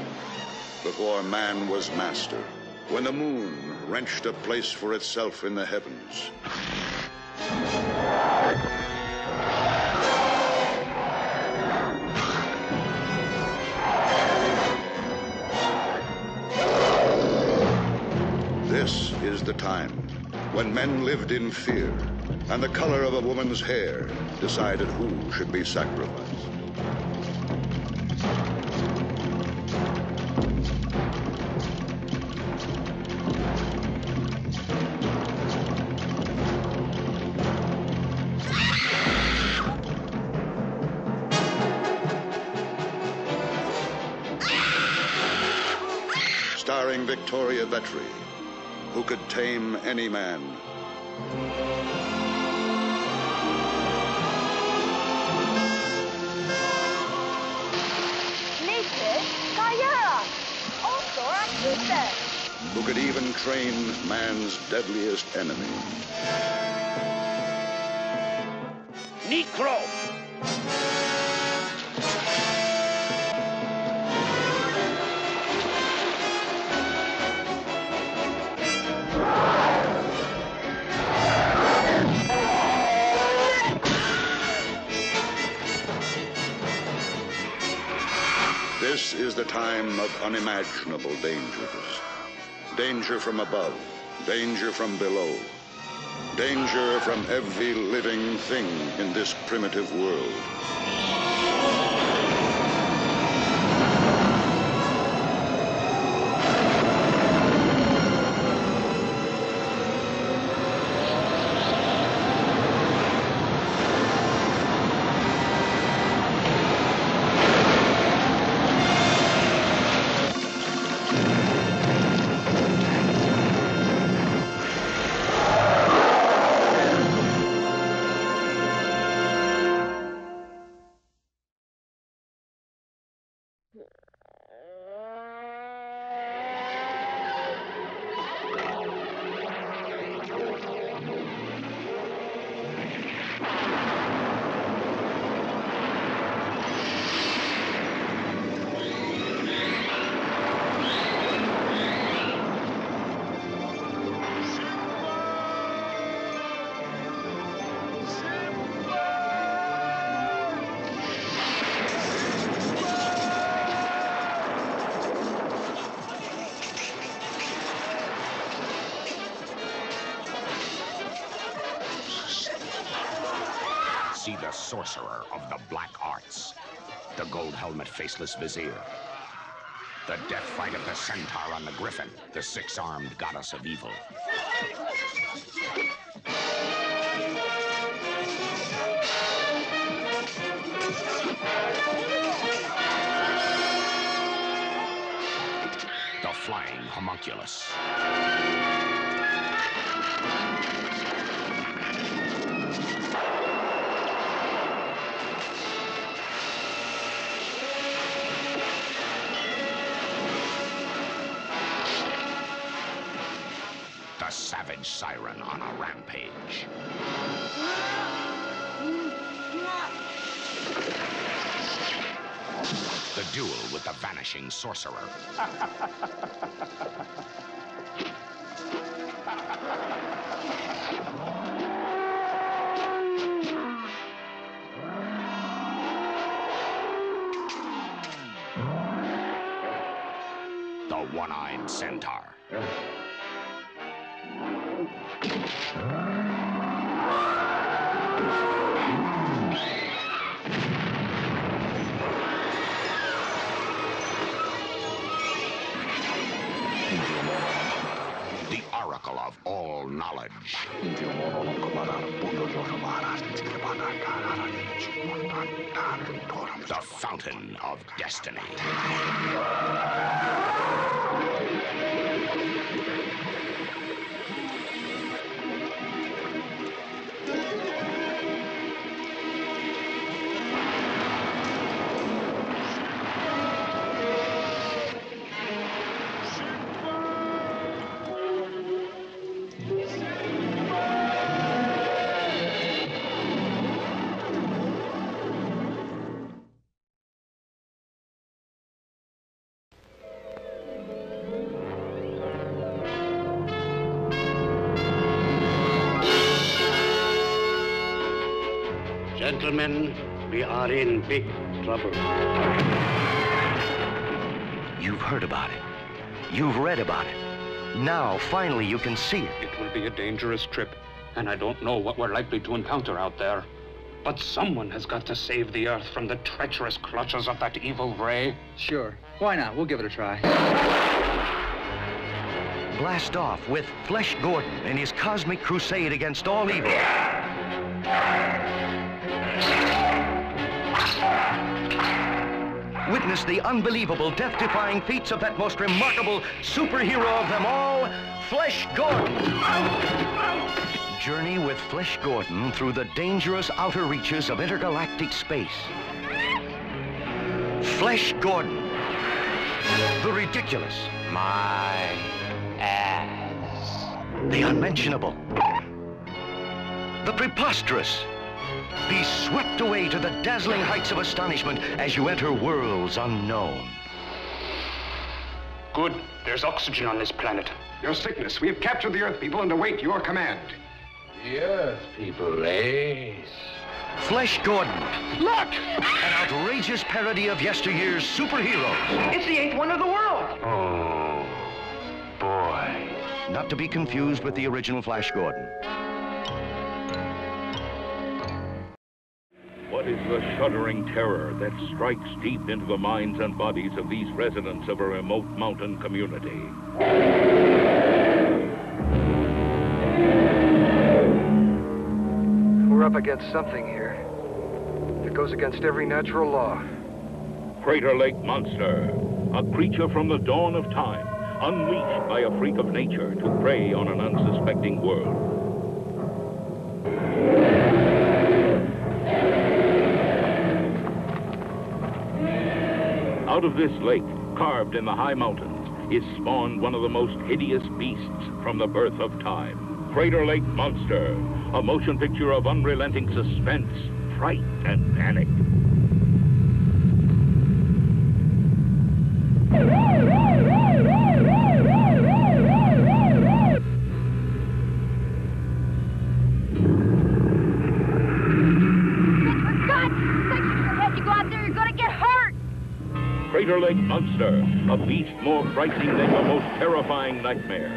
S7: before man was master, when the moon wrenched a place for itself in the heavens. This is the time when men lived in fear, and the color of a woman's hair decided who should be sacrificed. Starring Victoria Vetri, who could tame any man. Who could even train man's deadliest enemy.
S2: Necro!
S7: This is the time of unimaginable dangers. Danger from above, danger from below, danger from every living thing in this primitive world.
S19: see the sorcerer of the black arts, the gold helmet faceless vizier, the death fight of the centaur on the griffin, the six-armed goddess of evil. The flying homunculus. The savage siren on a rampage. The duel with the vanishing sorcerer. The one-eyed centaur. The oracle of all knowledge. The fountain of destiny.
S20: Gentlemen, we are in big trouble.
S21: You've heard about it. You've read about it. Now, finally, you can see it.
S14: It will be a dangerous trip, and I don't know what we're likely to encounter out there. But someone has got to save the Earth from the treacherous clutches of that evil Ray.
S23: Sure. Why not? We'll give it a try.
S21: Blast off with Flesh Gordon in his cosmic crusade against all evil. Witness the unbelievable, death-defying feats of that most remarkable superhero of them all, Flesh Gordon. Journey with Flesh Gordon through the dangerous outer reaches of intergalactic space. Flesh Gordon. The ridiculous. My ass. The unmentionable. The preposterous. Be swept away to the dazzling heights of astonishment as you enter worlds unknown.
S14: Good. There's oxygen on this planet.
S24: Your sickness. We have captured the Earth people and await your command.
S26: The Earth people, eh?
S21: Flesh Gordon. Look! An outrageous parody of yesteryear's superheroes.
S23: It's the 8th wonder of the world.
S21: Oh, boy. Not to be confused with the original Flash Gordon.
S5: What is the shuddering terror that strikes deep into the minds and bodies of these residents of a remote mountain community?
S27: We're up against something here that goes against every natural law.
S5: Crater Lake Monster, a creature from the dawn of time, unleashed by a freak of nature to prey on an unsuspecting world. Out of this lake, carved in the high mountains, is spawned one of the most hideous beasts from the birth of time. Crater Lake Monster, a motion picture of unrelenting suspense, fright, and panic. Crater Lake Monster, a beast more frightening than your most terrifying nightmare.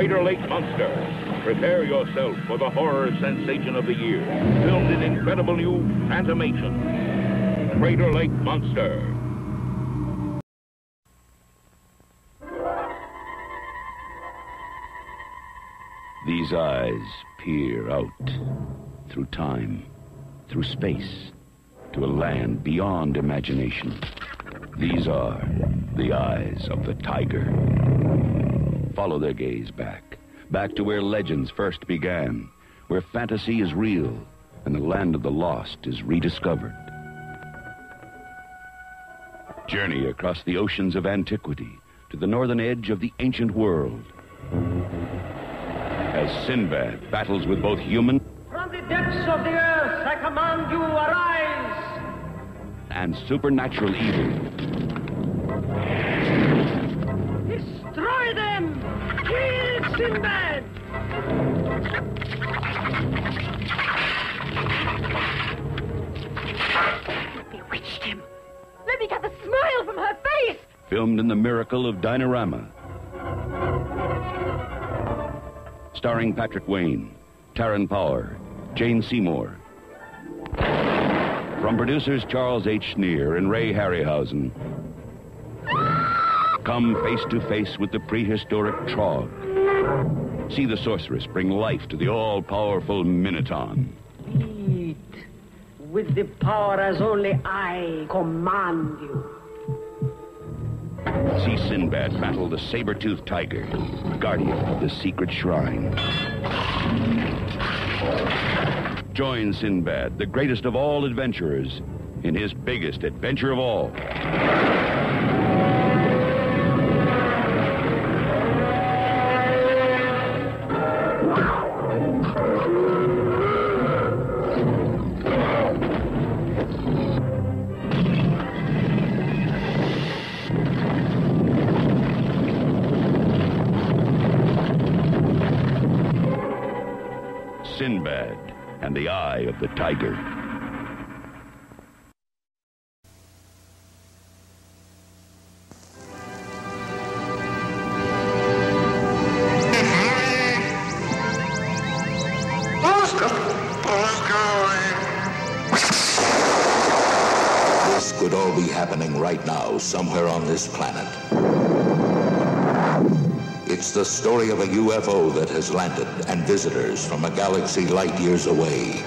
S9: Crater Lake Monster. Prepare yourself for the horror sensation of the year. Filmed in incredible new Phantomation. Crater Lake Monster.
S19: These eyes peer out through time, through space, to a land beyond imagination. These are the eyes of the tiger. Follow their gaze back to where legends first began, where fantasy is real and the land of the lost is rediscovered. Journey across the oceans of antiquity to the northern edge of the ancient world. As Sinbad battles with both human
S2: From the depths of the earth, I command you, arise!
S19: and supernatural evil.
S2: Destroy them! Kill Sinbad!
S4: Bewitched him. Let me get the smile from her face.
S19: Filmed in the miracle of Dinorama. Starring Patrick Wayne, Taryn Power, Jane Seymour. From producers Charles H. Schneer and Ray Harryhausen. Come face to face with the prehistoric Trog. See the sorceress bring life to the all-powerful Minotaur.
S2: Eat with the power as only I command you.
S19: See Sinbad battle the saber-toothed tiger, guardian of the secret shrine. Join Sinbad, the greatest of all adventurers, in his biggest adventure of all. Sinbad and the Eye of the Tiger.
S10: This could all be happening right now, somewhere on this planet. It's the story of a UFO that has landed and visitors from a galaxy light years away.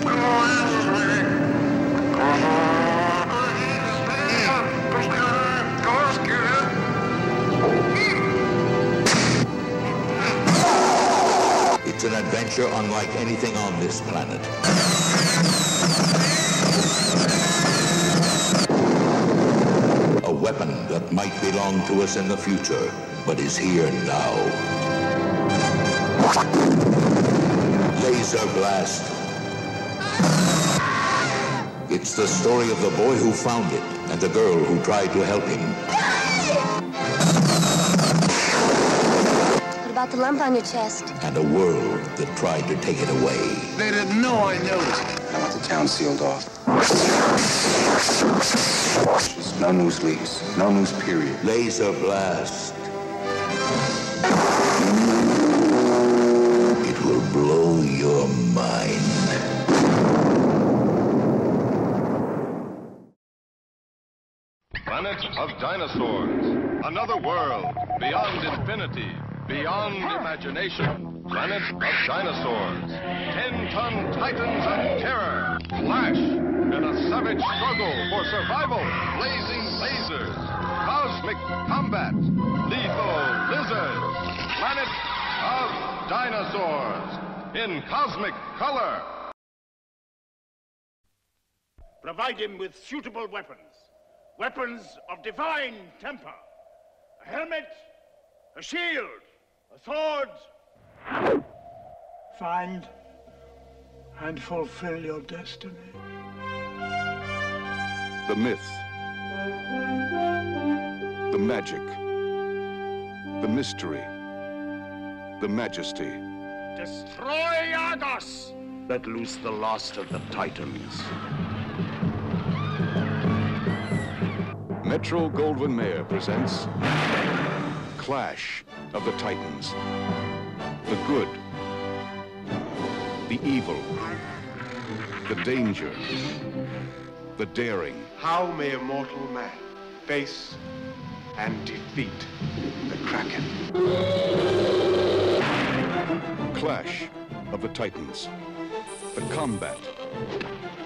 S10: It's an adventure unlike anything on this planet. A weapon that might belong to us in the future, but is here now. Laser blast. It's the story of the boy who found it and the girl who tried to help him.
S11: What about the lump on your chest?
S10: And a world that tried to take it away.
S11: They didn't know I knew it.
S12: I want the town sealed off. No news leaks. No news, period.
S10: Laser blast. It will blow your mind.
S13: Planet of Dinosaurs. Another world. Beyond infinity. Beyond imagination. Planet of Dinosaurs. 10-ton titans of terror. Flash. In a savage struggle for survival. Blazing lasers. Cosmic combat. Lethal lizards. Planet of Dinosaurs. In cosmic color.
S1: Provide him with suitable weapons. Weapons of divine temper. A helmet, a shield, a sword.
S17: Find and fulfill your destiny.
S22: The myth, the magic, the mystery, the majesty.
S1: Destroy Argos!
S22: Let loose the last of the Titans. Metro-Goldwyn-Mayer presents Clash of the Titans. The good, the evil, the danger, the daring.
S1: How may a mortal man face and defeat the Kraken?
S22: Clash of the Titans. The combat,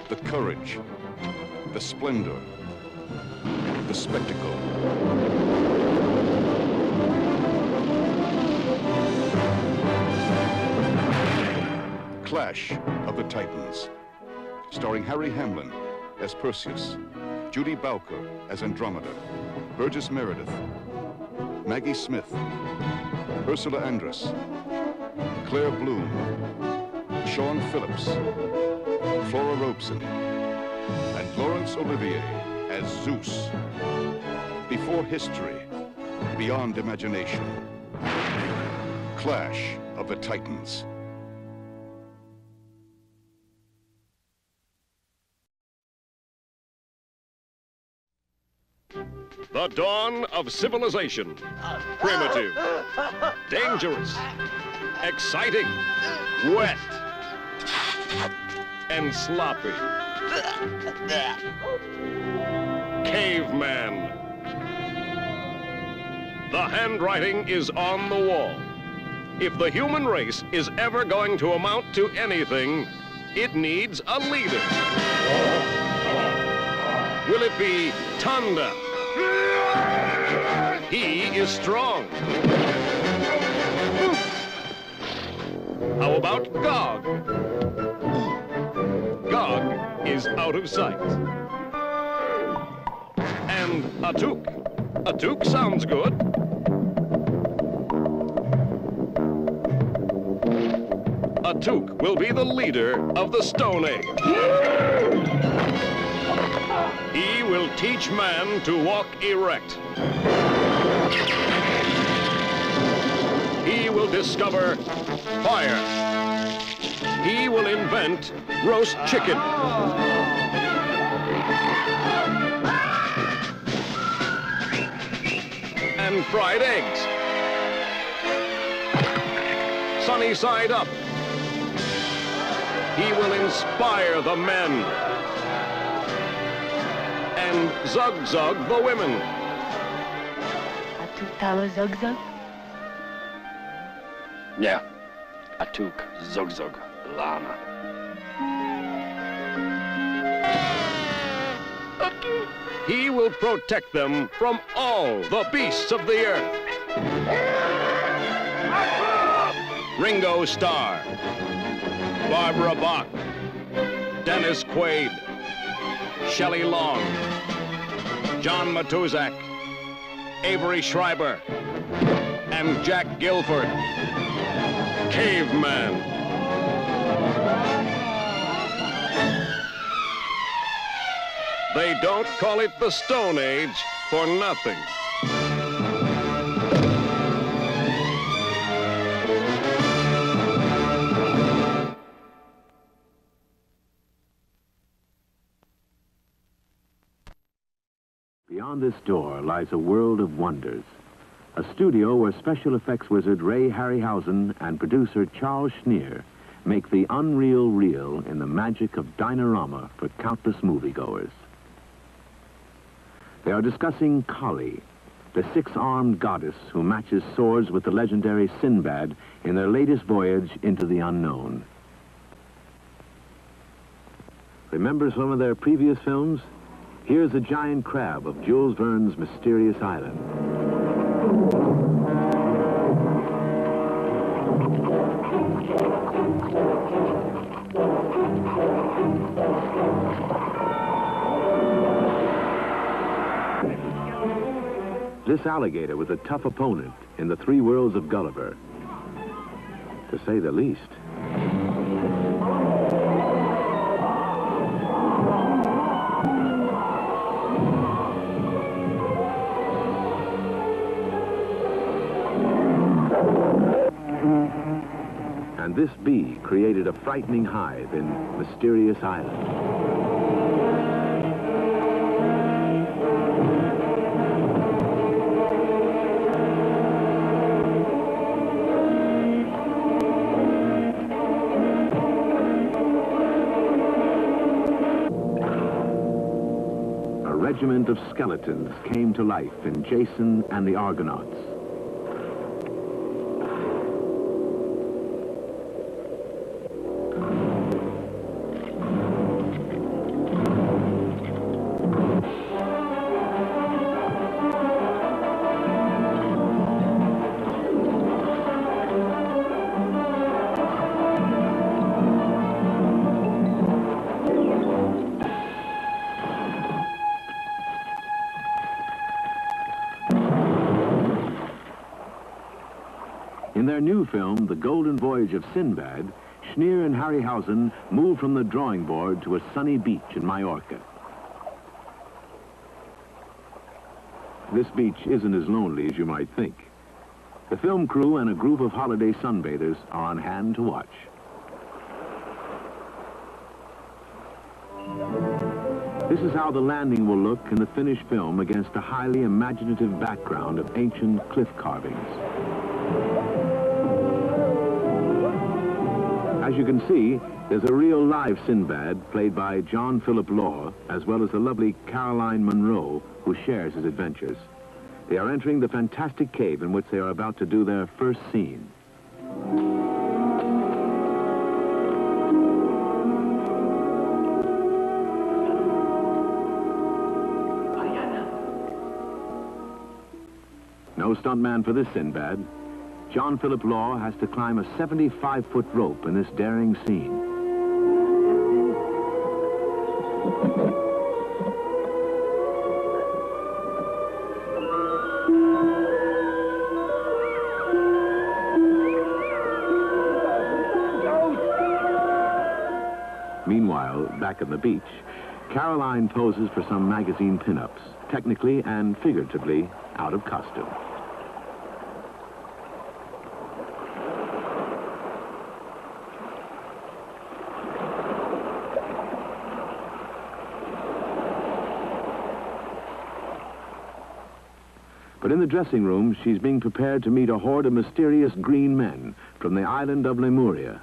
S22: the courage, the splendor, the spectacle. Clash of the Titans, starring Harry Hamlin as Perseus, Judy Bowker as Andromeda, Burgess Meredith, Maggie Smith, Ursula Andress, Claire Bloom, Sean Phillips, Flora Robeson, and Laurence Olivier as Zeus. Before history, beyond imagination. Clash of the Titans.
S5: The dawn of civilization. Primitive. Dangerous. Exciting. Wet. And sloppy. Caveman. The handwriting is on the wall. If the human race is ever going to amount to anything, it needs a leader. Will it be Tanda? He is strong. How about Gog? Gog is out of sight. And Atuk. Atuk sounds good. Atuk will be the leader of the Stone Age. He will teach man to walk erect. He will discover fire. He will invent roast chicken. And fried eggs. Sunny side up. He will inspire the men. And zug-zug the women.
S3: Atuk Tala zug-zug?
S6: Yeah. Atuk zug-zug Lana.
S5: He will protect them from all the beasts of the earth. Ringo Starr, Barbara Bach, Dennis Quaid, Shelley Long, John Matuzak, Avery Schreiber, and Jack Gilford. Caveman. They don't call it the Stone Age for nothing.
S8: Beyond this door lies a world of wonders. A studio where special effects wizard Ray Harryhausen and producer Charles Schneer make the unreal real in the magic of Dynarama for countless moviegoers. They are discussing Kali, the six-armed goddess who matches swords with the legendary Sinbad in their latest voyage into the unknown. Remember some of their previous films? Here's the giant crab of Jules Verne's Mysterious Island. This alligator was a tough opponent in the Three Worlds of Gulliver, to say the least. And this bee created a frightening hive in Mysterious Island. regiment of skeletons came to life in Jason and the Argonauts. In their new film, The Golden Voyage of Sinbad, Schneer and Harryhausen move from the drawing board to a sunny beach in Majorca. This beach isn't as lonely as you might think. The film crew and a group of holiday sunbathers are on hand to watch. This is how the landing will look in the finished film against a highly imaginative background of ancient cliff carvings. As you can see, there's a real live Sinbad played by John Philip Law, as well as the lovely Caroline Munro, who shares his adventures. They are entering the fantastic cave in which they are about to do their first scene. No stuntman for this Sinbad. John Philip Law has to climb a 75-foot rope in this daring scene. Meanwhile, back at the beach, Caroline poses for some magazine pinups, technically and figuratively out of costume. But in the dressing room, she's being prepared to meet a horde of mysterious green men from the island of Lemuria.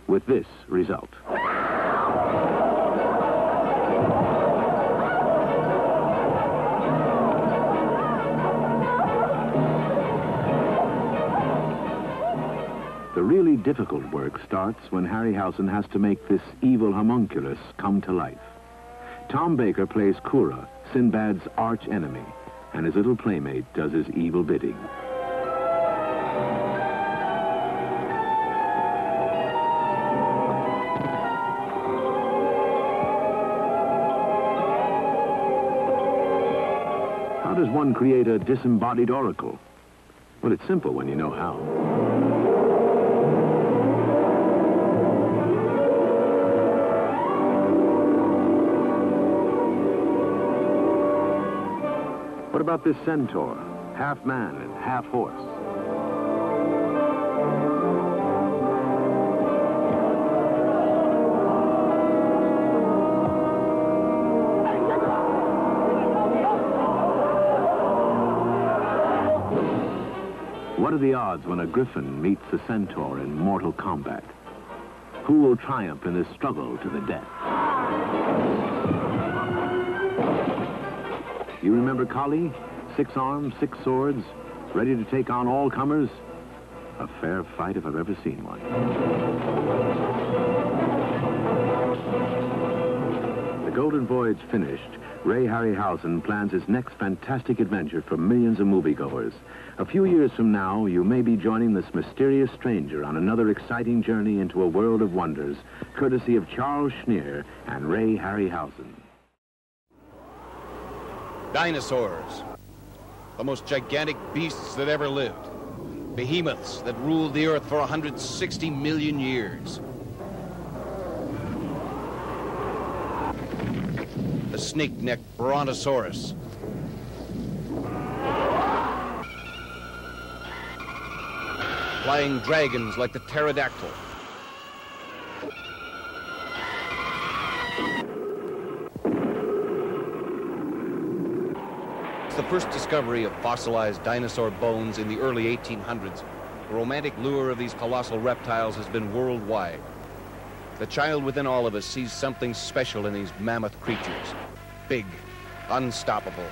S8: With this result. The really difficult work starts when Harryhausen has to make this evil homunculus come to life. Tom Baker plays Kura, Sinbad's arch enemy, and his little playmate does his evil bidding. How does one create a disembodied oracle? Well, it's simple when you know how. What about this centaur, half man and half horse? What are the odds when a griffin meets a centaur in mortal combat? Who will triumph in this struggle to the death? You remember Kali? 6 arms, 6 swords, ready to take on all comers? A fair fight if I've ever seen one. The Golden Voyage finished, Ray Harryhausen plans his next fantastic adventure for millions of moviegoers. A few years from now, you may be joining this mysterious stranger on another exciting journey into a world of wonders, courtesy of Charles Schneer and Ray Harryhausen.
S3: Dinosaurs, the most gigantic beasts that ever lived. Behemoths that ruled the earth for 160 million years. The snake-necked Brontosaurus. Flying dragons like the pterodactyl. The first discovery of fossilized dinosaur bones in the early 1800s, the romantic lure of these colossal reptiles has been worldwide. The child within all of us sees something special in these mammoth creatures. Big, unstoppable.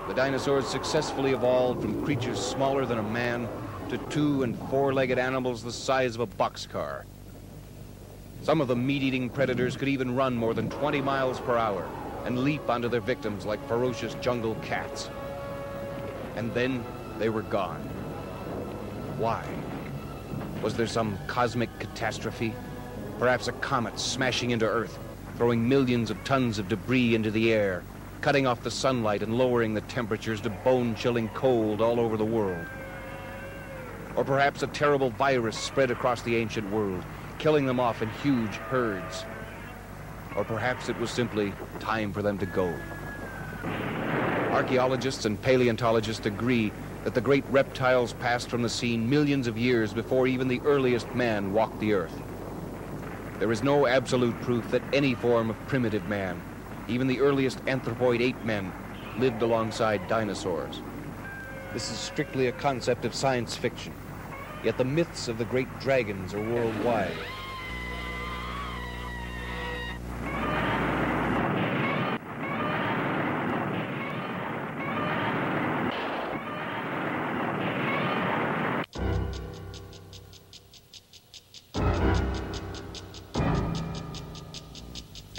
S3: The dinosaurs successfully evolved from creatures smaller than a man to 2- and 4-legged animals the size of a boxcar. Some of the meat-eating predators could even run more than 20 miles per hour and leap onto their victims like ferocious jungle cats. And then they were gone. Why? Was there some cosmic catastrophe? Perhaps a comet smashing into Earth, throwing millions of tons of debris into the air, cutting off the sunlight and lowering the temperatures to bone-chilling cold all over the world. Or perhaps a terrible virus spread across the ancient world, killing them off in huge herds. Or perhaps it was simply time for them to go. Archaeologists and paleontologists agree that the great reptiles passed from the scene millions of years before even the earliest man walked the earth. There is no absolute proof that any form of primitive man, even the earliest anthropoid ape men, lived alongside dinosaurs. This is strictly a concept of science fiction, yet the myths of the great dragons are worldwide.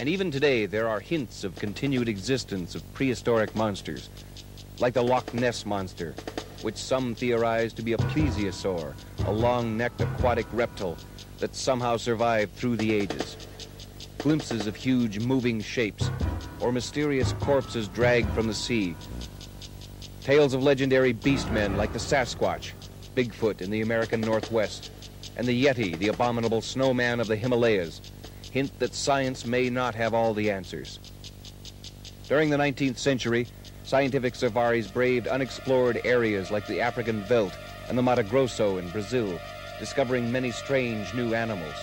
S3: And even today, there are hints of continued existence of prehistoric monsters, like the Loch Ness Monster, which some theorize to be a plesiosaur, a long-necked aquatic reptile that somehow survived through the ages. Glimpses of huge moving shapes, or mysterious corpses dragged from the sea. Tales of legendary beastmen like the Sasquatch, Bigfoot in the American Northwest, and the Yeti, the abominable snowman of the Himalayas, hint that science may not have all the answers. During the 19th century, scientific safaris braved unexplored areas like the African veldt and the Mato Grosso in Brazil, discovering many strange new animals.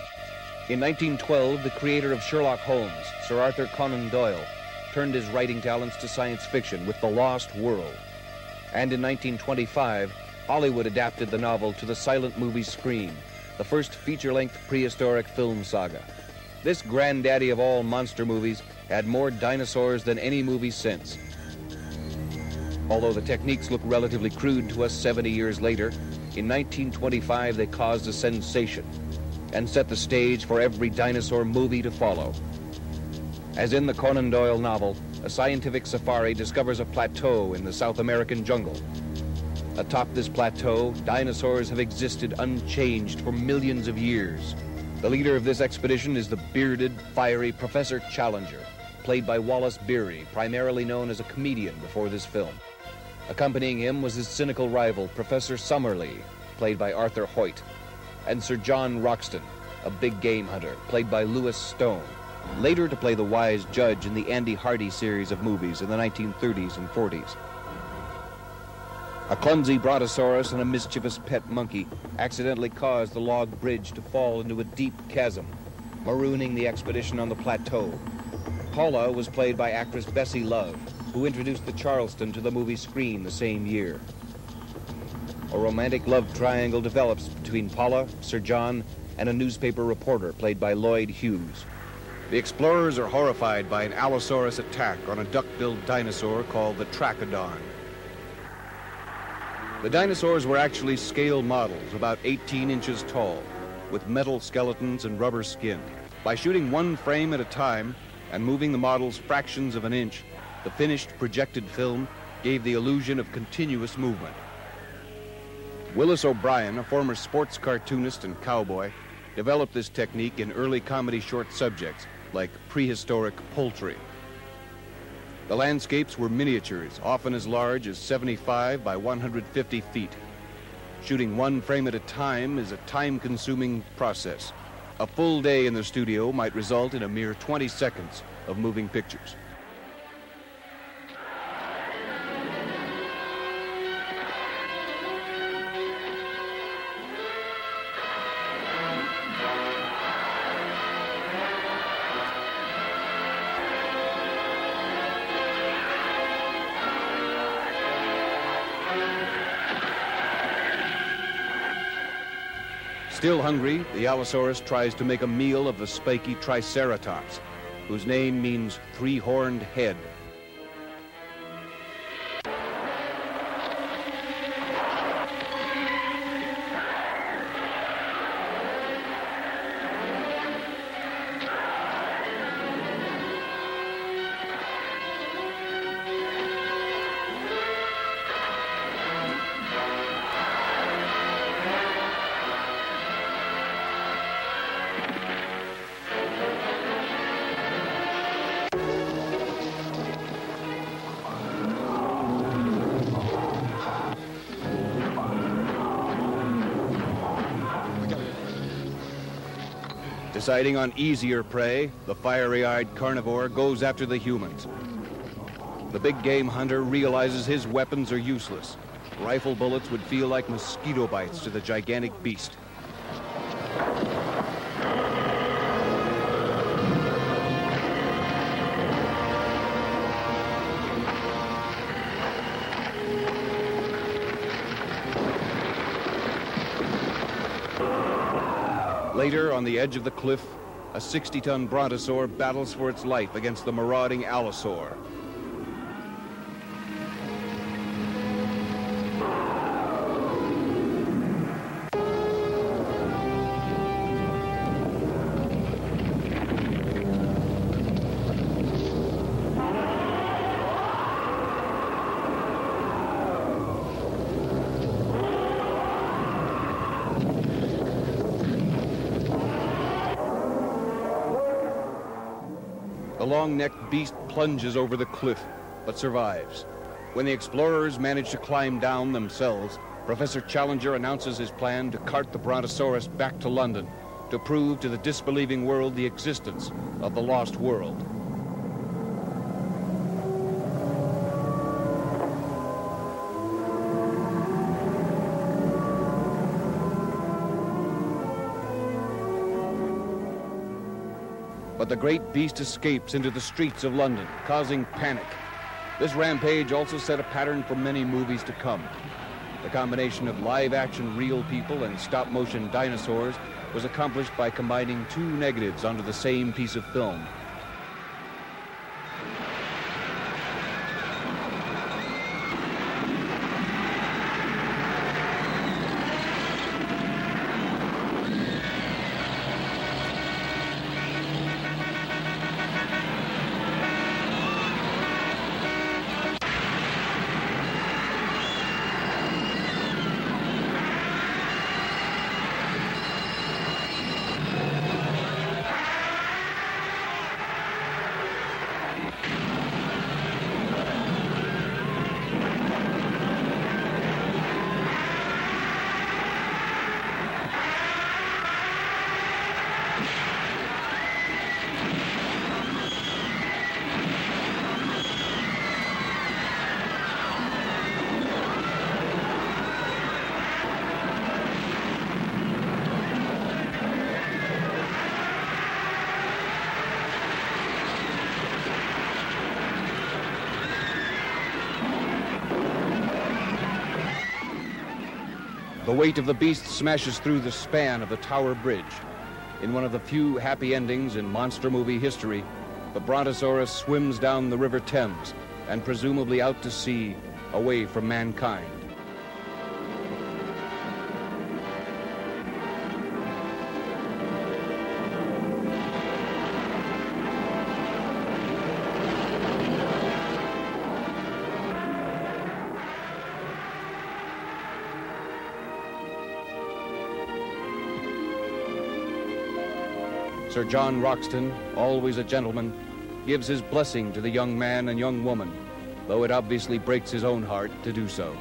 S3: In 1912, the creator of Sherlock Holmes, Sir Arthur Conan Doyle, turned his writing talents to science fiction with The Lost World. And in 1925, Hollywood adapted the novel to the silent movie screen, the first feature-length prehistoric film saga. This granddaddy of all monster movies had more dinosaurs than any movie since. Although the techniques look relatively crude to us 70 years later, in 1925 they caused a sensation and set the stage for every dinosaur movie to follow. As in the Conan Doyle novel, a scientific safari discovers a plateau in the South American jungle. Atop this plateau, dinosaurs have existed unchanged for millions of years. The leader of this expedition is the bearded, fiery Professor Challenger, played by Wallace Beery, primarily known as a comedian before this film. Accompanying him was his cynical rival, Professor Summerlee, played by Arthur Hoyt, and Sir John Roxton, a big game hunter, played by Louis Stone, later to play the wise judge in the Andy Hardy series of movies in the 1930s and 40s. A clumsy brontosaurus and a mischievous pet monkey accidentally caused the log bridge to fall into a deep chasm, marooning the expedition on the plateau. Paula was played by actress Bessie Love, who introduced the Charleston to the movie screen the same year. A romantic love triangle develops between Paula, Sir John, and a newspaper reporter played by Lloyd Hughes. The explorers are horrified by an Allosaurus attack on a duck-billed dinosaur called the Trachodon. The dinosaurs were actually scale models, about 18 inches tall, with metal skeletons and rubber skin. By shooting one frame at a time and moving the models fractions of an inch, the finished projected film gave the illusion of continuous movement. Willis O'Brien, a former sports cartoonist and cowboy, developed this technique in early comedy short subjects like Prehistoric Poultry. The landscapes were miniatures, often as large as 75 by 150 feet. Shooting one frame at a time is a time-consuming process. A full day in the studio might result in a mere 20 seconds of moving pictures. Still hungry, the Allosaurus tries to make a meal of the spiky Triceratops, whose name means three-horned head. Deciding on easier prey, the fiery-eyed carnivore goes after the humans. The big game hunter realizes his weapons are useless. Rifle bullets would feel like mosquito bites to the gigantic beast. Later, on the edge of the cliff, a 60-ton brontosaur battles for its life against the marauding allosaur. The long-necked beast plunges over the cliff, but survives. When the explorers manage to climb down themselves, Professor Challenger announces his plan to cart the Brontosaurus back to London to prove to the disbelieving world the existence of the lost world. But the great beast escapes into the streets of London, causing panic. This rampage also set a pattern for many movies to come. The combination of live-action real people and stop-motion dinosaurs was accomplished by combining two negatives onto the same piece of film. The weight of the beast smashes through the span of the Tower Bridge. In one of the few happy endings in monster movie history, the Brontosaurus swims down the River Thames and presumably out to sea, away from mankind. Sir John Roxton, always a gentleman, gives his blessing to the young man and young woman, though it obviously breaks his own heart to do so.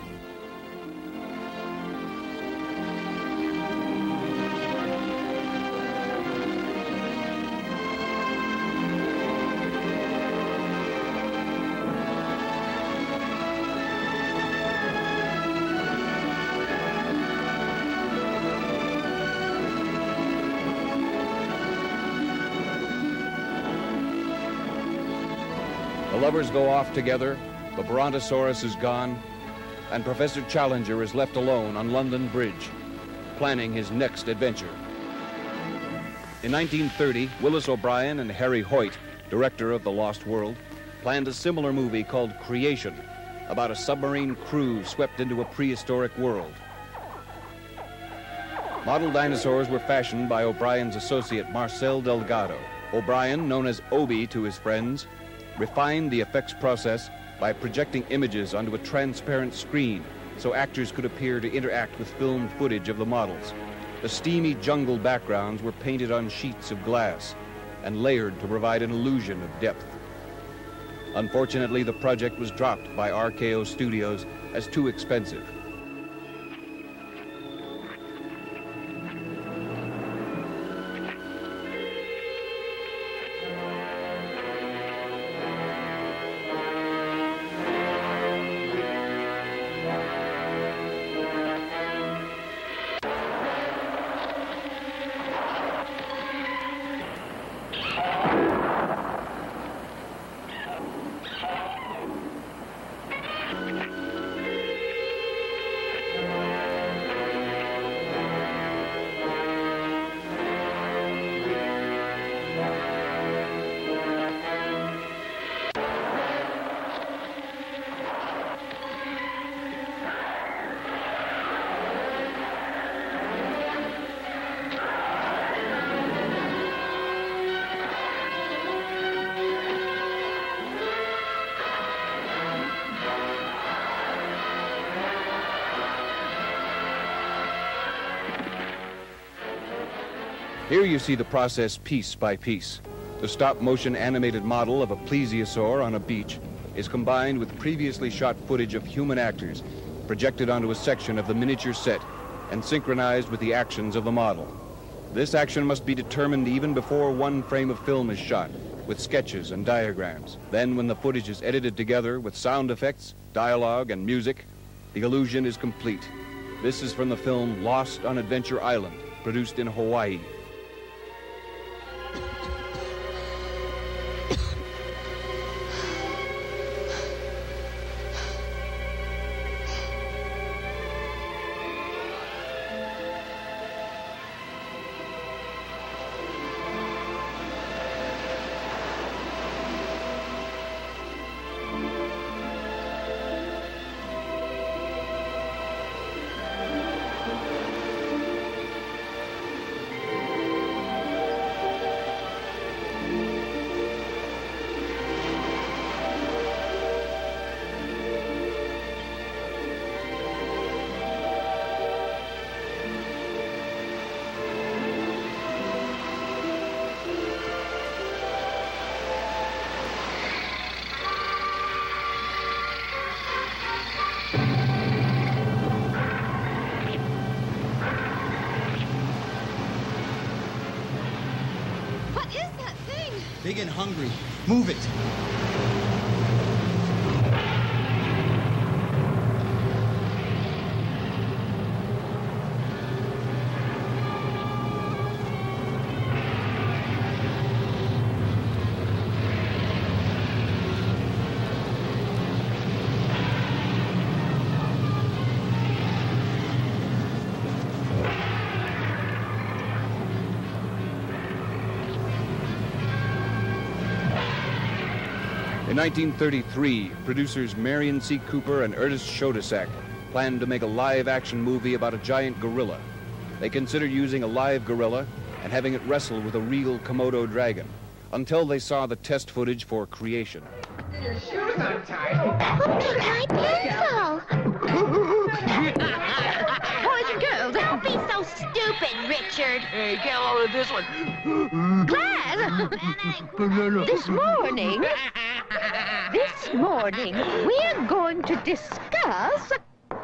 S3: The lovers go off together, the Brontosaurus is gone, and Professor Challenger is left alone on London Bridge. planning his next adventure. In 1930, Willis O'Brien and Harry Hoyt, director of The Lost World, planned a similar movie called Creation, about a submarine crew swept into a prehistoric world. Model dinosaurs were fashioned by O'Brien's associate Marcel Delgado. O'Brien, known as Obi to his friends, refined the effects process by projecting images onto a transparent screen so actors could appear to interact with filmed footage of the models. The steamy jungle backgrounds were painted on sheets of glass and layered to provide an illusion of depth. Unfortunately, the project was dropped by RKO Studios as too expensive. Here you see the process piece by piece. The stop-motion animated model of a plesiosaur on a beach is combined with previously shot footage of human actors projected onto a section of the miniature set and synchronized with the actions of the model. This action must be determined even before one frame of film is shot, with sketches and diagrams. Then, when the footage is edited together with sound effects, dialogue, and music, the illusion is complete. This is from the film Lost on Adventure Island, produced in Hawaii.
S7: Big and hungry. Move it.
S3: In 1933, producers Marion C. Cooper and Ernest Schoedsack planned to make a live-action movie about a giant gorilla. They considered using a live gorilla and having it wrestle with a real Komodo dragon, until they saw the test footage for Creation.
S1: Your shoes untied.
S4: My pencil! Boys and girls, don't be so stupid, Richard.
S1: Hey, get a load of this one.
S4: Glad! This morning, we're going to discuss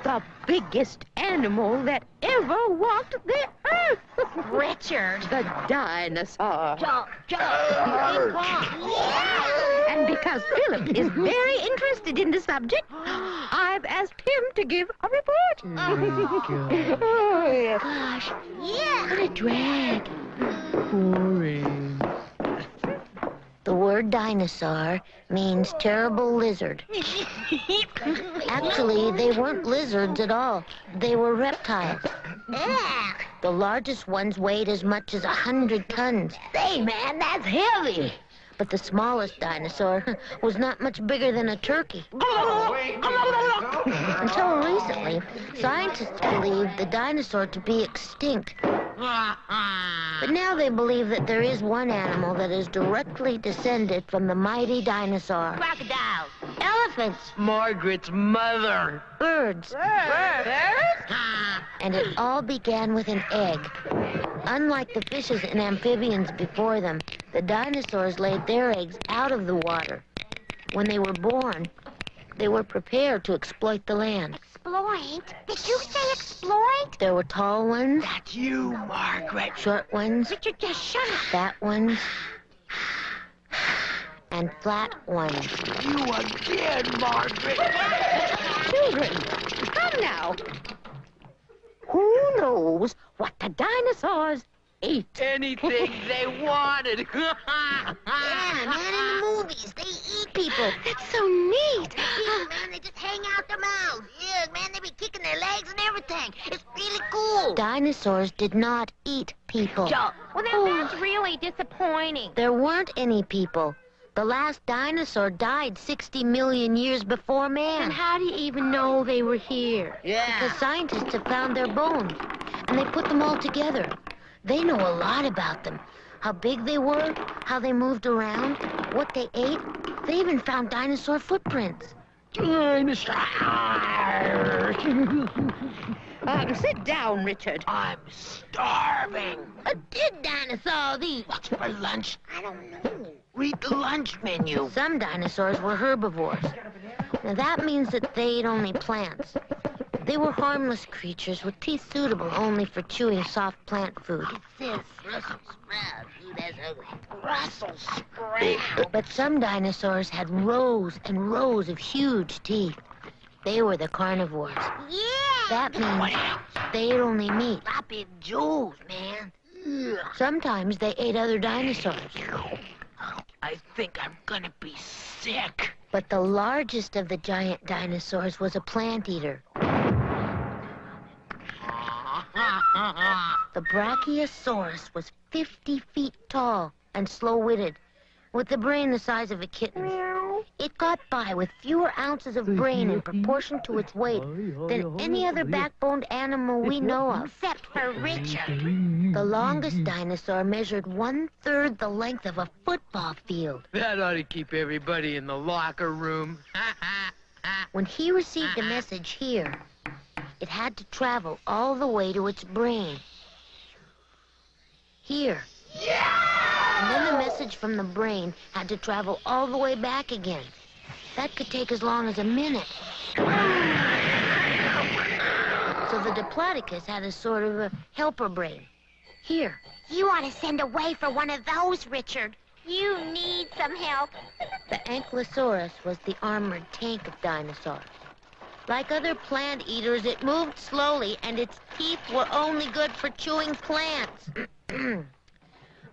S4: the biggest animal that ever walked the earth.
S14: Richard.
S4: The dinosaur. And because Philip is very interested in the subject, I've asked him to give a report.
S14: Oh, yeah. Gosh, yeah. What a drag.
S4: Boring.
S14: The word dinosaur means terrible lizard. Actually, they weren't lizards at all. They were reptiles.
S4: The largest ones weighed as much as 100 tons. Hey, man, that's heavy! But the smallest dinosaur was not much bigger than a turkey. Until recently, scientists believed the dinosaur to be extinct. But now they believe that there is one animal that is directly descended from the mighty dinosaur. Crocodiles, elephants,
S15: Margaret's mother.
S4: birds. And it all began with an egg. Unlike the fishes and amphibians before them, the dinosaurs laid their eggs out of the water. When they were born, they were prepared to exploit the land.
S14: Exploit? Did you say exploit?
S4: There were tall ones.
S15: That's you, Margaret.
S4: Short ones.
S14: Richard, just shut up.
S4: Fat ones. And flat ones.
S15: You again, Margaret.
S4: Children, come now. Who knows what the dinosaurs ate?
S15: Anything they wanted.
S14: Yeah, man, in the movies, they eat people.
S4: That's so neat.
S14: Yeah, man, they just hang out their mouths. Yeah, man, they be kicking their legs and everything. It's really cool.
S4: Dinosaurs did not eat people.
S14: Well, now that's really disappointing.
S4: There weren't any people. The last dinosaur died 60 million years before man.
S14: And how do you even know they were here?
S4: Because scientists have found their bones, and they put them all together. They know a lot about them. How big they were, how they moved around, what they ate. They even found dinosaur footprints. Sit down, Richard.
S15: I'm starving.
S4: Did dinosaurs eat?
S15: What's for lunch?
S14: I don't know.
S15: Read the lunch menu.
S4: Some dinosaurs were herbivores. Now that means that they ate only plants. They were harmless creatures with teeth suitable only for chewing soft plant food.
S14: This Brussels sprout, dude, that's ugly. Brussels sprout.
S4: But some dinosaurs had rows and rows of huge teeth. They were the carnivores.
S14: Yeah.
S4: That means they ate only meat.
S14: Sloppy Joes, man.
S4: Sometimes they ate other dinosaurs.
S15: I think I'm gonna be sick.
S4: But the largest of the giant dinosaurs was a plant eater. The Brachiosaurus was 50 feet tall and slow-witted, with the brain the size of a kitten. It got by with fewer ounces of brain in proportion to its weight than any other backboned animal we know of.
S14: Except for Richard.
S4: The longest dinosaur measured 1/3 the length of a football field.
S15: That ought to keep everybody in the locker room.
S4: When he received a message here, it had to travel all the way to its brain. Here. And then the message from the brain had to travel all the way back again. That could take as long as a minute. So the Diplodocus had a sort of a helper brain. Here.
S14: You ought to send away for one of those, Richard. You need some help.
S4: The Ankylosaurus was the armored tank of dinosaurs. Like other plant eaters, it moved slowly, and its teeth were only good for chewing plants.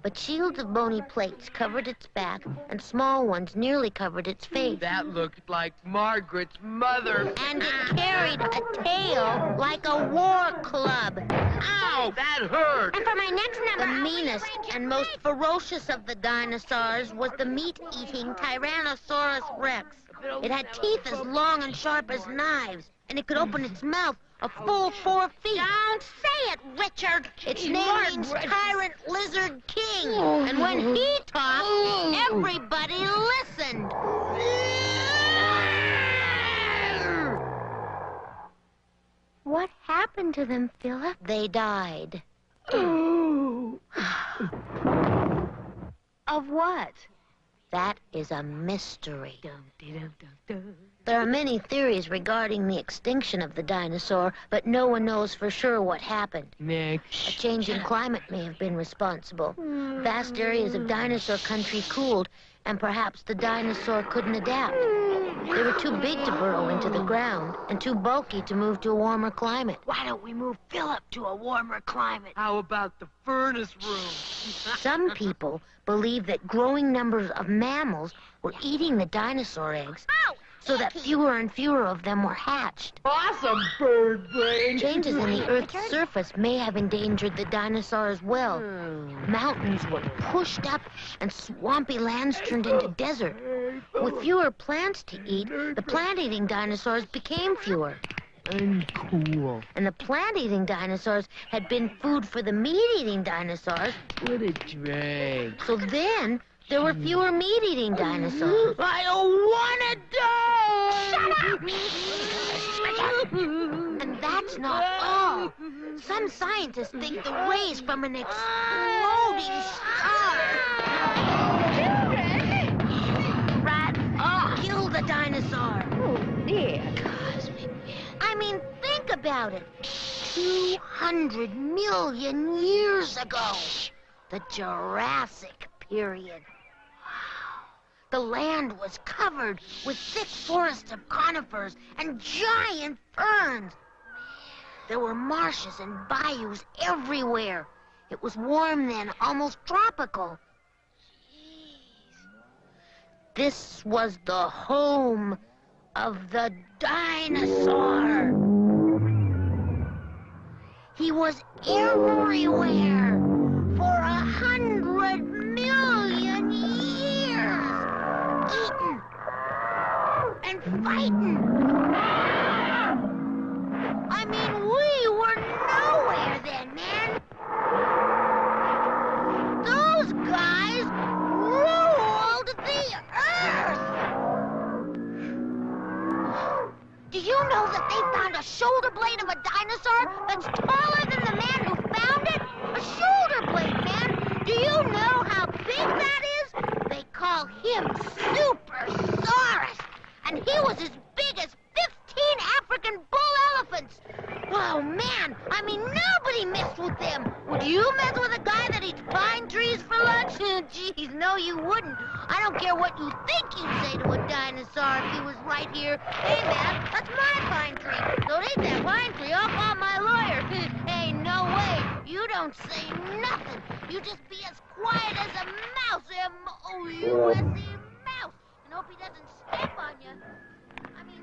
S4: But shields of bony plates covered its back, and small ones nearly covered its face.
S15: That looked like Margaret's mother.
S4: And it carried a tail like a war club.
S15: Ow, that hurt.
S14: And for my next number,
S4: The meanest and most ferocious of the dinosaurs was the meat-eating Tyrannosaurus Rex. It had teeth as long and sharp as knives, and it could open its mouth a full 4 feet.
S14: Don't say it, Richard.
S4: Its name means Tyrant Lizard King. And when he talked, everybody listened.
S14: What happened to them, Philip?
S4: They died.
S14: Of what?
S4: That is a mystery. There are many theories regarding the extinction of the dinosaur, but no one knows for sure what happened.
S15: Next.
S4: A change in climate may have been responsible. Vast areas of dinosaur country cooled, and perhaps the dinosaur couldn't adapt. They were too big to burrow into the ground and too bulky to move to a warmer climate.
S15: Why don't we move Philip to a warmer climate? How about the furnace room?
S4: Some people believe that growing numbers of mammals were eating the dinosaur eggs.
S14: Oh,
S4: so that fewer and fewer of them were hatched.
S15: Awesome, bird brain!
S4: Changes in the Earth's surface may have endangered the dinosaur as well. Mountains were pushed up and swampy lands turned into desert. With fewer plants to eat, the plant-eating dinosaurs became fewer.
S15: Uncool.
S4: And the plant-eating dinosaurs had been food for the meat-eating dinosaurs.
S15: What a drag.
S4: So then, there were fewer meat-eating dinosaurs.
S15: I don't want to die!
S4: Shut up! And that's not all. Some scientists think the rays from an exploding star killed the dinosaur.
S15: Oh, dear.
S4: I mean, think about it. 200 million years ago. The Jurassic period. Wow. The land was covered with thick forests of conifers and giant ferns. There were marshes and bayous everywhere. It was warm then, almost tropical. This was the home of the dinosaur. He was everywhere for 100 million years, eating and fighting. I mean, we were nowhere then, man. Those guys ruled the earth. Do you know that they found a shoulder blade of a dinosaur that's taller than the man who found it? A shoulder blade, man. Do you know how big that is? They call him Supersaurus. And he was as big as 15 African bull elephants. Oh, man. I mean, nobody messed with them. Would you mess with a guy that eats pine trees for lunch? Geez, no, you wouldn't. I don't care what you think you'd say to a dinosaur if he was right here. Hey, man, that's my pine tree. Don't eat that pine tree. I'll call my lawyer. Hey, no way. You don't say nothing. You just be as quiet as a mouse. M-O-U-S-E, mouse. And hope he doesn't step on you. I mean...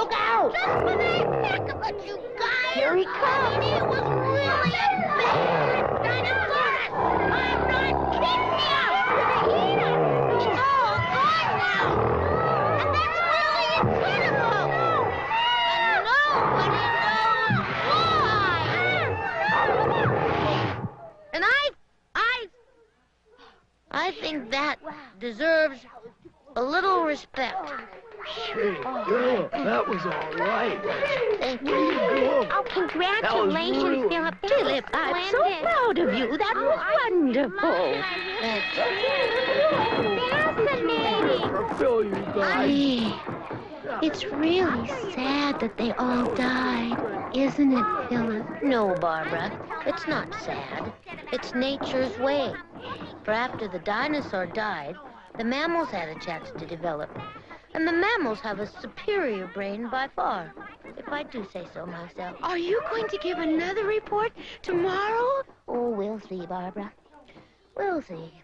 S14: Look out! Just for that heck of it, you guys! Here he comes! I mean, it was really a big Dinosaurus! I'm not kidding you! He's all gone now! And that's really incredible! And nobody knows why! And I think that deserves a little respect.
S15: Hey, girl, that was all right.
S14: Thank you.
S4: Oh, congratulations,
S15: really
S4: Philip. Philip, I'm so proud of you. That was wonderful. Fascinating.
S15: Fulfill you guys.
S4: It's really sad that they all died, isn't it, Philip? No, Barbara. It's not sad. It's nature's way. For after the dinosaur died, the mammals had a chance to develop. And the mammals have a superior brain by far, if I do say so myself.
S16: Are you going to give another report tomorrow?
S4: Oh, we'll see, Barbara. We'll see.